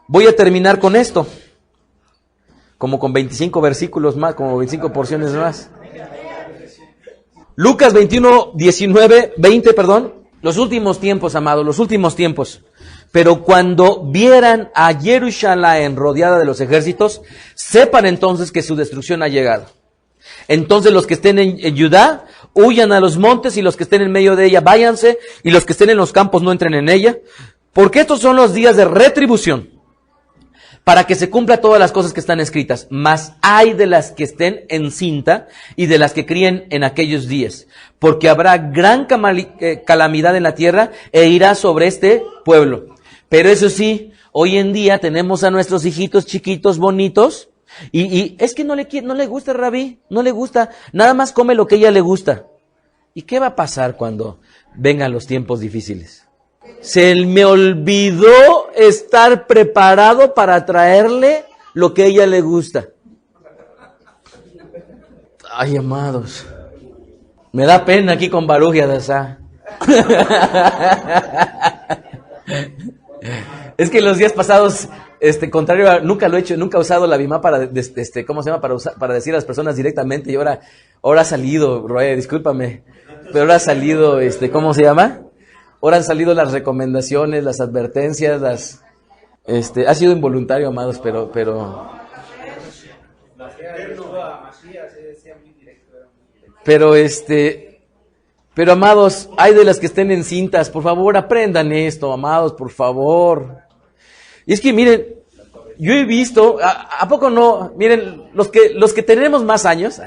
voy a terminar con esto. Como con 25 versículos más, como 25 porciones más. Lucas 21, 19, 20, perdón. Los últimos tiempos, amados, los últimos tiempos. Pero cuando vieran a Jerusalén rodeada de los ejércitos, sepan entonces que su destrucción ha llegado. Entonces los que estén en Judá, huyan a los montes, y los que estén en medio de ella, váyanse, y los que estén en los campos no entren en ella, porque estos son los días de retribución, para que se cumplan todas las cosas que están escritas. Mas hay de las que estén encinta y de las que críen en aquellos días, porque habrá gran calamidad en la tierra e irá sobre este pueblo. Pero eso sí, hoy en día tenemos a nuestros hijitos chiquitos bonitos, y es que no le gusta, Rabí, no le gusta, nada más come lo que a ella le gusta. ¿Y qué va a pasar cuando vengan los tiempos difíciles? Se me olvidó estar preparado para traerle lo que a ella le gusta. Ay, amados, me da pena aquí con Baruch y Adasá. Es que los días pasados, contrario a, nunca lo he hecho, nunca he usado la Bimá para, ¿cómo se llama? Para decir a las personas directamente, y ahora ha salido, Roé, discúlpame, pero ahora ha salido, ¿cómo se llama? Ahora han salido las recomendaciones, las advertencias, ha sido involuntario, amados, pero, amados, hay de las que estén encintas, por favor, aprendan esto, amados, por favor. Y es que miren, yo he visto, ¿a poco no? Miren, los que tenemos más años,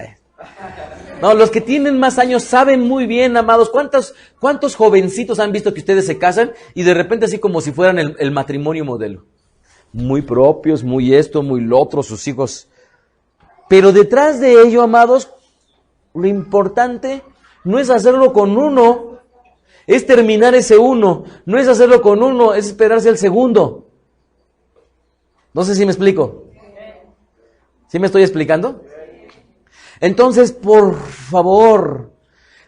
los que tienen más años saben muy bien, amados, cuántos jovencitos han visto que ustedes se casan y de repente así como si fueran el matrimonio modelo. Muy propios, muy esto, muy lo otro, sus hijos. Pero detrás de ello, amados, lo importante no es hacerlo con uno, es terminar ese uno. No es hacerlo con uno, es esperarse al segundo. No sé si me explico. ¿Sí me estoy explicando? Entonces, por favor,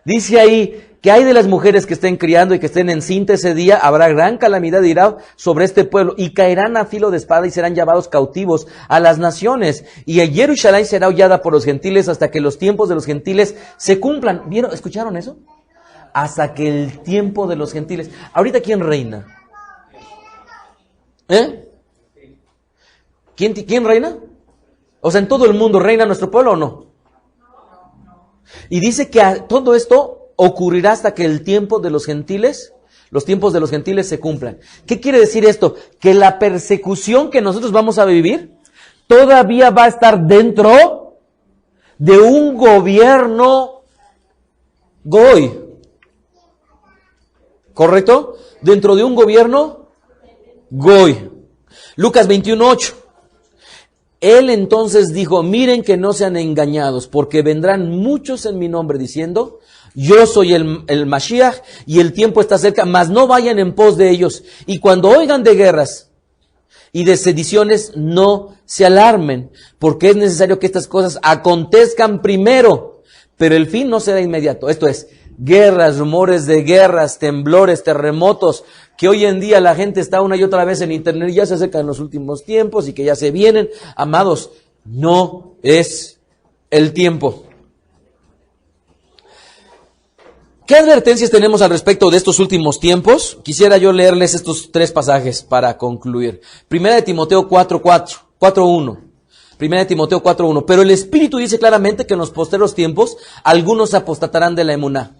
dice ahí que hay de las mujeres que estén criando y que estén encinta ese día, habrá gran calamidad y irá sobre este pueblo, y caerán a filo de espada y serán llevados cautivos a las naciones, y a Jerusalén será hollada por los gentiles hasta que los tiempos de los gentiles se cumplan. ¿Vieron? ¿Escucharon eso? Hasta que el tiempo de los gentiles. ¿Ahorita quién reina? ¿Quién reina? O sea, ¿en todo el mundo reina nuestro pueblo o no? Y dice que todo esto ocurrirá hasta que el tiempo de los gentiles, los tiempos de los gentiles se cumplan. ¿Qué quiere decir esto? Que la persecución que nosotros vamos a vivir todavía va a estar dentro de un gobierno goy. ¿Correcto? Dentro de un gobierno goy. Lucas 21:8. Él entonces dijo, miren que no sean engañados, porque vendrán muchos en mi nombre diciendo, yo soy el Mashiach y el tiempo está cerca, mas no vayan en pos de ellos. Y cuando oigan de guerras y de sediciones, no se alarmen, porque es necesario que estas cosas acontezcan primero, pero el fin no será inmediato. Esto es, guerras, rumores de guerras, temblores, terremotos, que hoy en día la gente está una y otra vez en internet, ya se acercan los últimos tiempos y que ya se vienen. Amados, no es el tiempo. ¿Qué advertencias tenemos al respecto de estos últimos tiempos? Quisiera yo leerles estos 3 pasajes para concluir. Primera de Timoteo 4:1. Primera de Timoteo 4:1. Pero el Espíritu dice claramente que en los posteros tiempos algunos apostatarán de la emuná.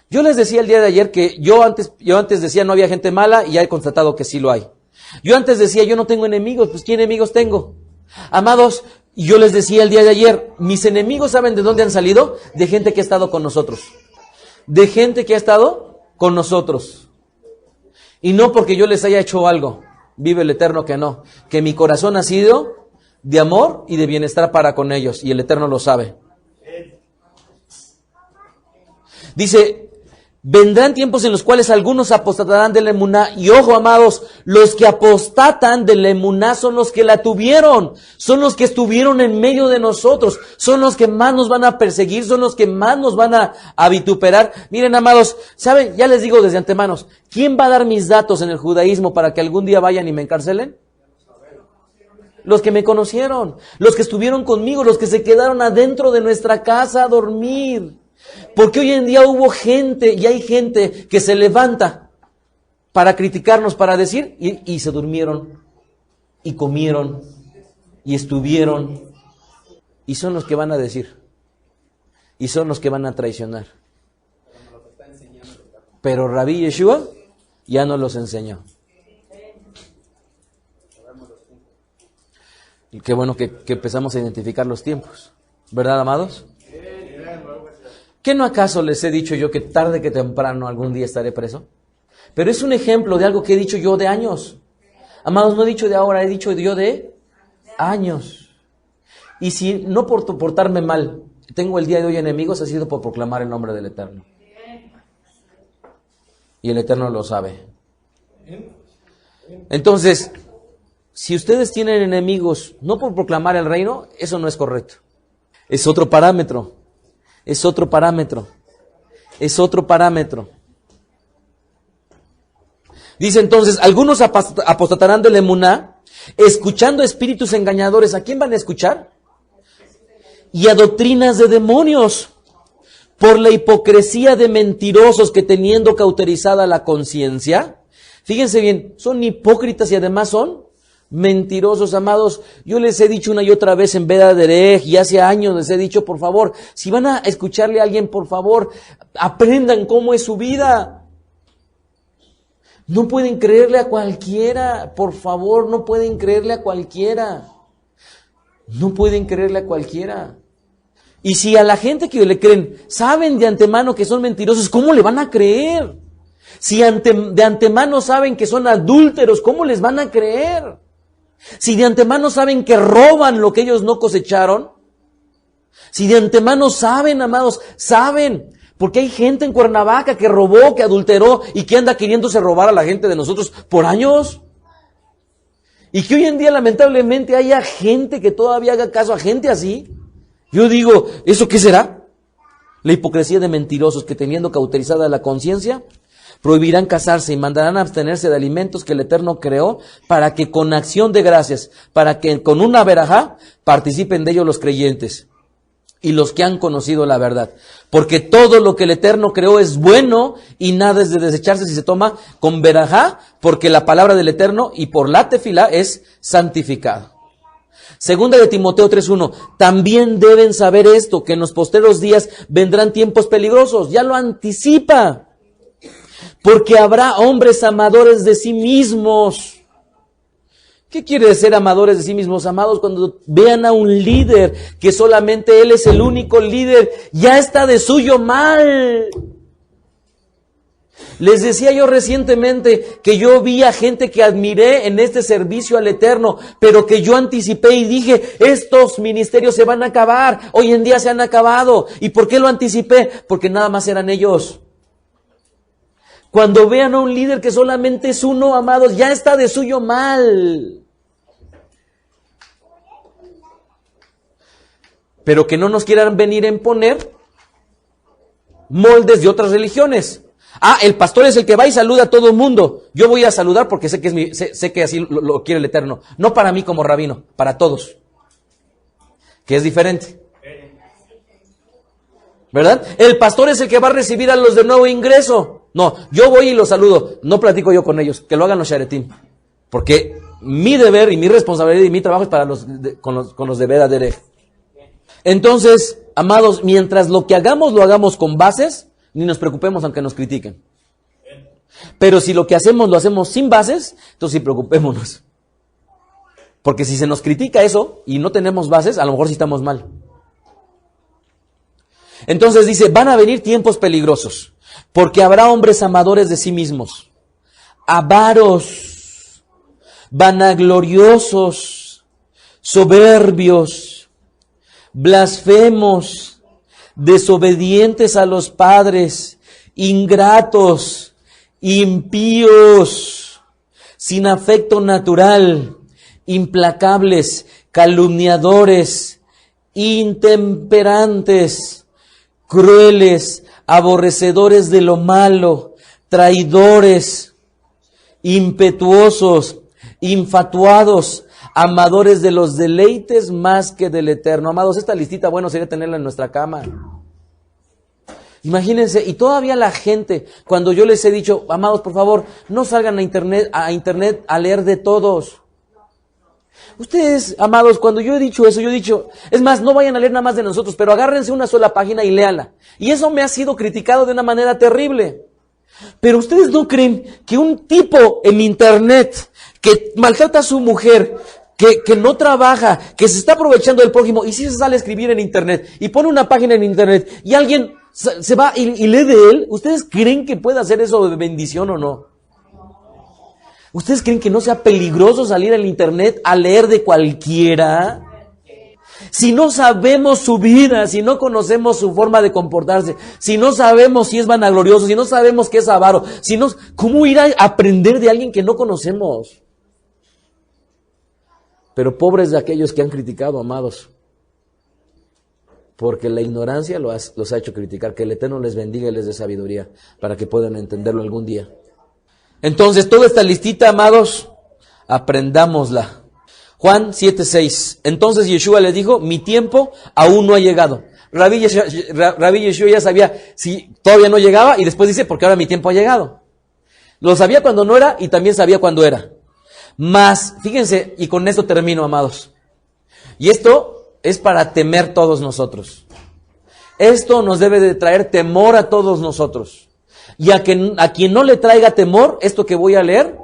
Yo les decía el día de ayer que yo antes decía no había gente mala, y ya he constatado que sí lo hay. Yo antes decía yo no tengo enemigos, pues ¿qué enemigos tengo? Amados, yo les decía el día de ayer, mis enemigos, ¿saben de dónde han salido? De gente que ha estado con nosotros. De gente que ha estado con nosotros. Y no porque yo les haya hecho algo, vive el Eterno que no, que mi corazón ha sido de amor y de bienestar para con ellos, y el Eterno lo sabe. Dice, vendrán tiempos en los cuales algunos apostatarán de la emuná, y ojo, amados, los que apostatan de la emuná son los que la tuvieron, son los que estuvieron en medio de nosotros, son los que más nos van a perseguir, son los que más nos van a vituperar. Miren, amados, ¿saben? Ya les digo desde antemano, ¿quién va a dar mis datos en el judaísmo para que algún día vayan y me encarcelen? Los que me conocieron, los que estuvieron conmigo, los que se quedaron adentro de nuestra casa a dormir. Porque hoy en día hubo gente y hay gente que se levanta para criticarnos, para decir, y se durmieron, y comieron, y estuvieron, y son los que van a decir, y son los que van a traicionar. Pero Rabí Yeshua ya no los enseñó. Y qué bueno que empezamos a identificar los tiempos, ¿verdad, amados? ¿Qué no acaso les he dicho yo que tarde que temprano algún día estaré preso? Pero es un ejemplo de algo que he dicho yo de años. Amados, no he dicho de ahora, he dicho yo de años. Y si no por portarme mal tengo el día de hoy enemigos, ha sido por proclamar el nombre del Eterno. Y el Eterno lo sabe. Entonces, si ustedes tienen enemigos no por proclamar el reino, eso no es correcto. Es otro parámetro. Es otro parámetro. Es otro parámetro. Dice entonces, algunos apostatarán del emuná, escuchando espíritus engañadores. ¿A quién van a escuchar? Y a doctrinas de demonios, por la hipocresía de mentirosos que teniendo cauterizada la conciencia. Fíjense bien, son hipócritas y además son mentirosos, amados. Yo les he dicho una y otra vez en Veda Derech, y hace años les he dicho, por favor, si van a escucharle a alguien, por favor, aprendan cómo es su vida. No pueden creerle a cualquiera, por favor, no pueden creerle a cualquiera. No pueden creerle a cualquiera. Y si a la gente que le creen saben de antemano que son mentirosos, ¿cómo le van a creer? Si de antemano saben que son adúlteros, ¿cómo les van a creer? Si de antemano saben que roban lo que ellos no cosecharon, si de antemano saben, amados, saben, porque hay gente en Cuernavaca que robó, que adulteró y que anda queriéndose robar a la gente de nosotros por años. Y que hoy en día lamentablemente haya gente que todavía haga caso a gente así. Yo digo, ¿eso qué será? La hipocresía de mentirosos que teniendo cauterizada la conciencia, prohibirán casarse y mandarán a abstenerse de alimentos que el Eterno creó para que con acción de gracias, para que con una verajá participen de ellos los creyentes y los que han conocido la verdad. Porque todo lo que el Eterno creó es bueno y nada es de desecharse si se toma con verajá, porque la palabra del Eterno y por la tefilá es santificado. Segunda de Timoteo 3:1, también deben saber esto, que en los posteros días vendrán tiempos peligrosos, ya lo anticipa, porque habrá hombres amadores de sí mismos. ¿Qué quiere decir amadores de sí mismos, amados? Cuando vean a un líder que solamente él es el único líder, ya está de suyo mal. Les decía yo recientemente que yo vi a gente que admiré en este servicio al Eterno, pero que yo anticipé y dije, estos ministerios se van a acabar, hoy en día se han acabado. ¿Y por qué lo anticipé? Porque nada más eran ellos. Cuando vean a un líder que solamente es uno, amados, ya está de suyo mal. Pero que no nos quieran venir a imponer moldes de otras religiones. Ah, el pastor es el que va y saluda a todo el mundo. Yo voy a saludar porque sé que sé que así lo quiere el Eterno. No para mí como rabino, para todos. Que es diferente. ¿Verdad? El pastor es el que va a recibir a los de nuevo ingreso. No, yo voy y los saludo. No platico yo con ellos. Que lo hagan los sharetim. Porque mi deber y mi responsabilidad y mi trabajo es para con los de Veda Derech. Entonces, amados, mientras lo que hagamos lo hagamos con bases, ni nos preocupemos aunque nos critiquen. Pero si lo que hacemos lo hacemos sin bases, entonces sí preocupémonos. Porque si se nos critica eso y no tenemos bases, a lo mejor sí estamos mal. Entonces dice, van a venir tiempos peligrosos, porque habrá hombres amadores de sí mismos, avaros, vanagloriosos, soberbios, blasfemos, desobedientes a los padres, ingratos, impíos, sin afecto natural, implacables, calumniadores, intemperantes, crueles, aborrecedores de lo malo, traidores, impetuosos, infatuados, amadores de los deleites más que del Eterno. Amados, esta listita, bueno, sería tenerla en nuestra cama. Imagínense, y todavía la gente, cuando yo les he dicho, amados, por favor, no salgan a internet a leer de todos. Ustedes, amados, cuando yo he dicho eso, yo he dicho, es más, no vayan a leer nada más de nosotros, pero agárrense una sola página y léanla. Y eso me ha sido criticado de una manera terrible. Pero ustedes no creen que un tipo en internet que maltrata a su mujer, que no trabaja, que se está aprovechando del prójimo, y si se sale a escribir en internet, y pone una página en internet, y alguien se va y lee de él, ¿ustedes creen que puede hacer eso de bendición o no? ¿Ustedes creen que no sea peligroso salir al internet a leer de cualquiera? Si no sabemos su vida, si no conocemos su forma de comportarse, si no sabemos si es vanaglorioso, si no sabemos que es avaro, ¿cómo ir a aprender de alguien que no conocemos? Pero pobres de aquellos que han criticado, amados, porque la ignorancia los ha hecho criticar. Que el Eterno les bendiga y les dé sabiduría para que puedan entenderlo algún día. Entonces, toda esta listita, amados, aprendámosla. Juan 7:6. Entonces Yeshua les dijo, mi tiempo aún no ha llegado. Rabí Yeshua ya sabía si todavía no llegaba, y después dice, porque ahora mi tiempo ha llegado. Lo sabía cuando no era y también sabía cuando era. Mas, fíjense, y con esto termino, amados. Y esto es para temer todos nosotros. Esto nos debe de traer temor a todos nosotros. Y a quien no le traiga temor, esto que voy a leer,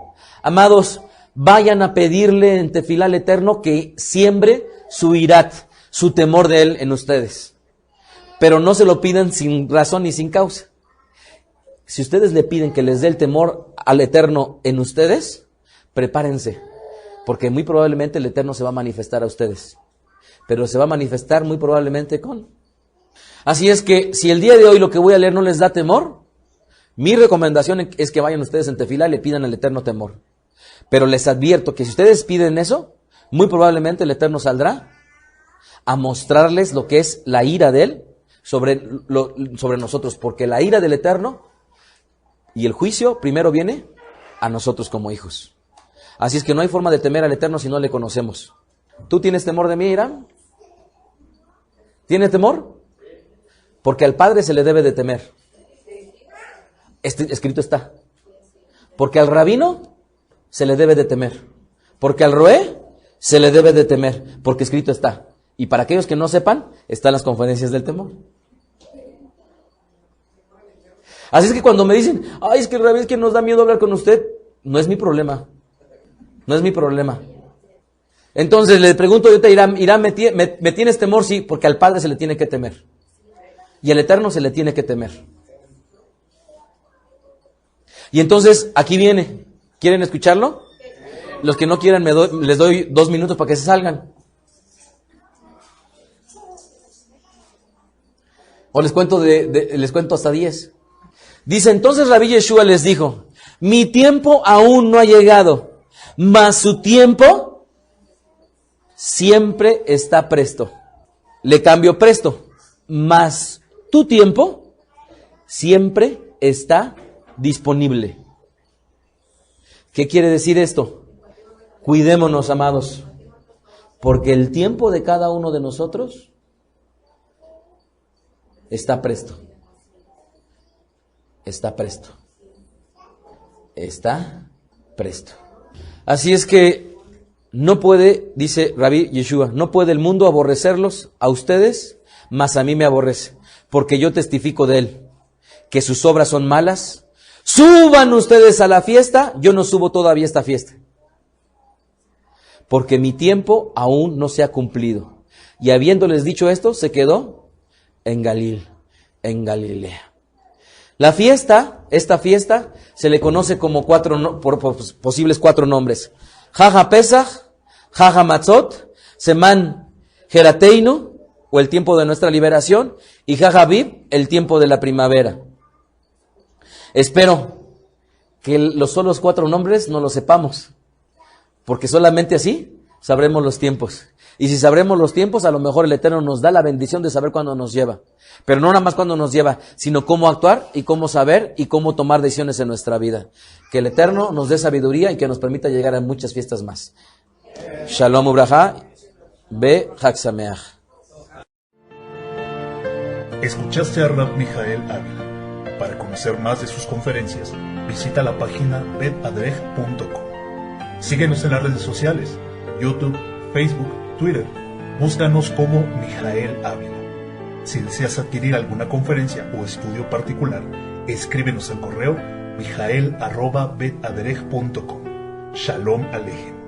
amados, vayan a pedirle en tefilá al Eterno que siembre su irat, su temor de Él en ustedes. Pero no se lo pidan sin razón ni sin causa. Si ustedes le piden que les dé el temor al Eterno en ustedes, prepárense, porque muy probablemente el Eterno se va a manifestar a ustedes. Pero se va a manifestar muy probablemente con. Así es que, si el día de hoy lo que voy a leer no les da temor, mi recomendación es que vayan ustedes en tefilá y le pidan al Eterno temor. Pero les advierto que si ustedes piden eso, muy probablemente el Eterno saldrá a mostrarles lo que es la ira de Él sobre nosotros. Porque la ira del Eterno y el juicio primero viene a nosotros como hijos. Así es que no hay forma de temer al Eterno si no le conocemos. ¿Tú tienes temor de mí, Irán? ¿Tienes temor? Porque al Padre se le debe de temer. Escrito está. Porque al rabino se le debe de temer. Porque al roé se le debe de temer. Porque escrito está. Y para aquellos que no sepan, están las conferencias del temor. Así es que cuando me dicen, ay, es que rabí, es que nos da miedo hablar con usted, no es mi problema. No es mi problema. Entonces le pregunto yo a Irán, ¿me tienes temor? Sí, porque al Padre se le tiene que temer. Y al Eterno se le tiene que temer. Y entonces, aquí viene. ¿Quieren escucharlo? Los que no quieran, les doy 2 minutos para que se salgan. O les cuento les cuento hasta 10. Dice, entonces Rabí Yeshua les dijo, mi tiempo aún no ha llegado, mas su tiempo siempre está presto. Le cambio presto, mas tu tiempo siempre está disponible. ¿Qué quiere decir esto? Cuidémonos, amados, porque el tiempo de cada uno de nosotros está presto. Está presto. Está presto. Así es que no puede, dice Rabí Yeshua, no puede el mundo aborrecerlos a ustedes, mas a mí me aborrece, porque yo testifico de él, que sus obras son malas. Suban ustedes a la fiesta, yo no subo todavía a esta fiesta, porque mi tiempo aún no se ha cumplido. Y habiéndoles dicho esto, se quedó en Galilea. La fiesta, esta fiesta, se le conoce como posibles 4 nombres. Jaja Pesach, Jaja Matzot, Semán Gerateinu, o el tiempo de nuestra liberación, y Jaja Aviv, el tiempo de la primavera. Espero que los solos 4 nombres no los sepamos, porque solamente así sabremos los tiempos. Y si sabremos los tiempos, a lo mejor el Eterno nos da la bendición de saber cuándo nos lleva. Pero no nada más cuándo nos lleva, sino cómo actuar y cómo saber y cómo tomar decisiones en nuestra vida. Que el Eterno nos dé sabiduría y que nos permita llegar a muchas fiestas más. Shalom Ubraja, Be Hag Sameach. Escuchaste a Rab Mijael Ávila. Para conocer más de sus conferencias, visita la página betadrej.com. Síguenos en las redes sociales, YouTube, Facebook, Twitter. Búscanos como Mijael Ávila. Si deseas adquirir alguna conferencia o estudio particular, escríbenos al correo mijael@betadrej.com. Shalom Alejem.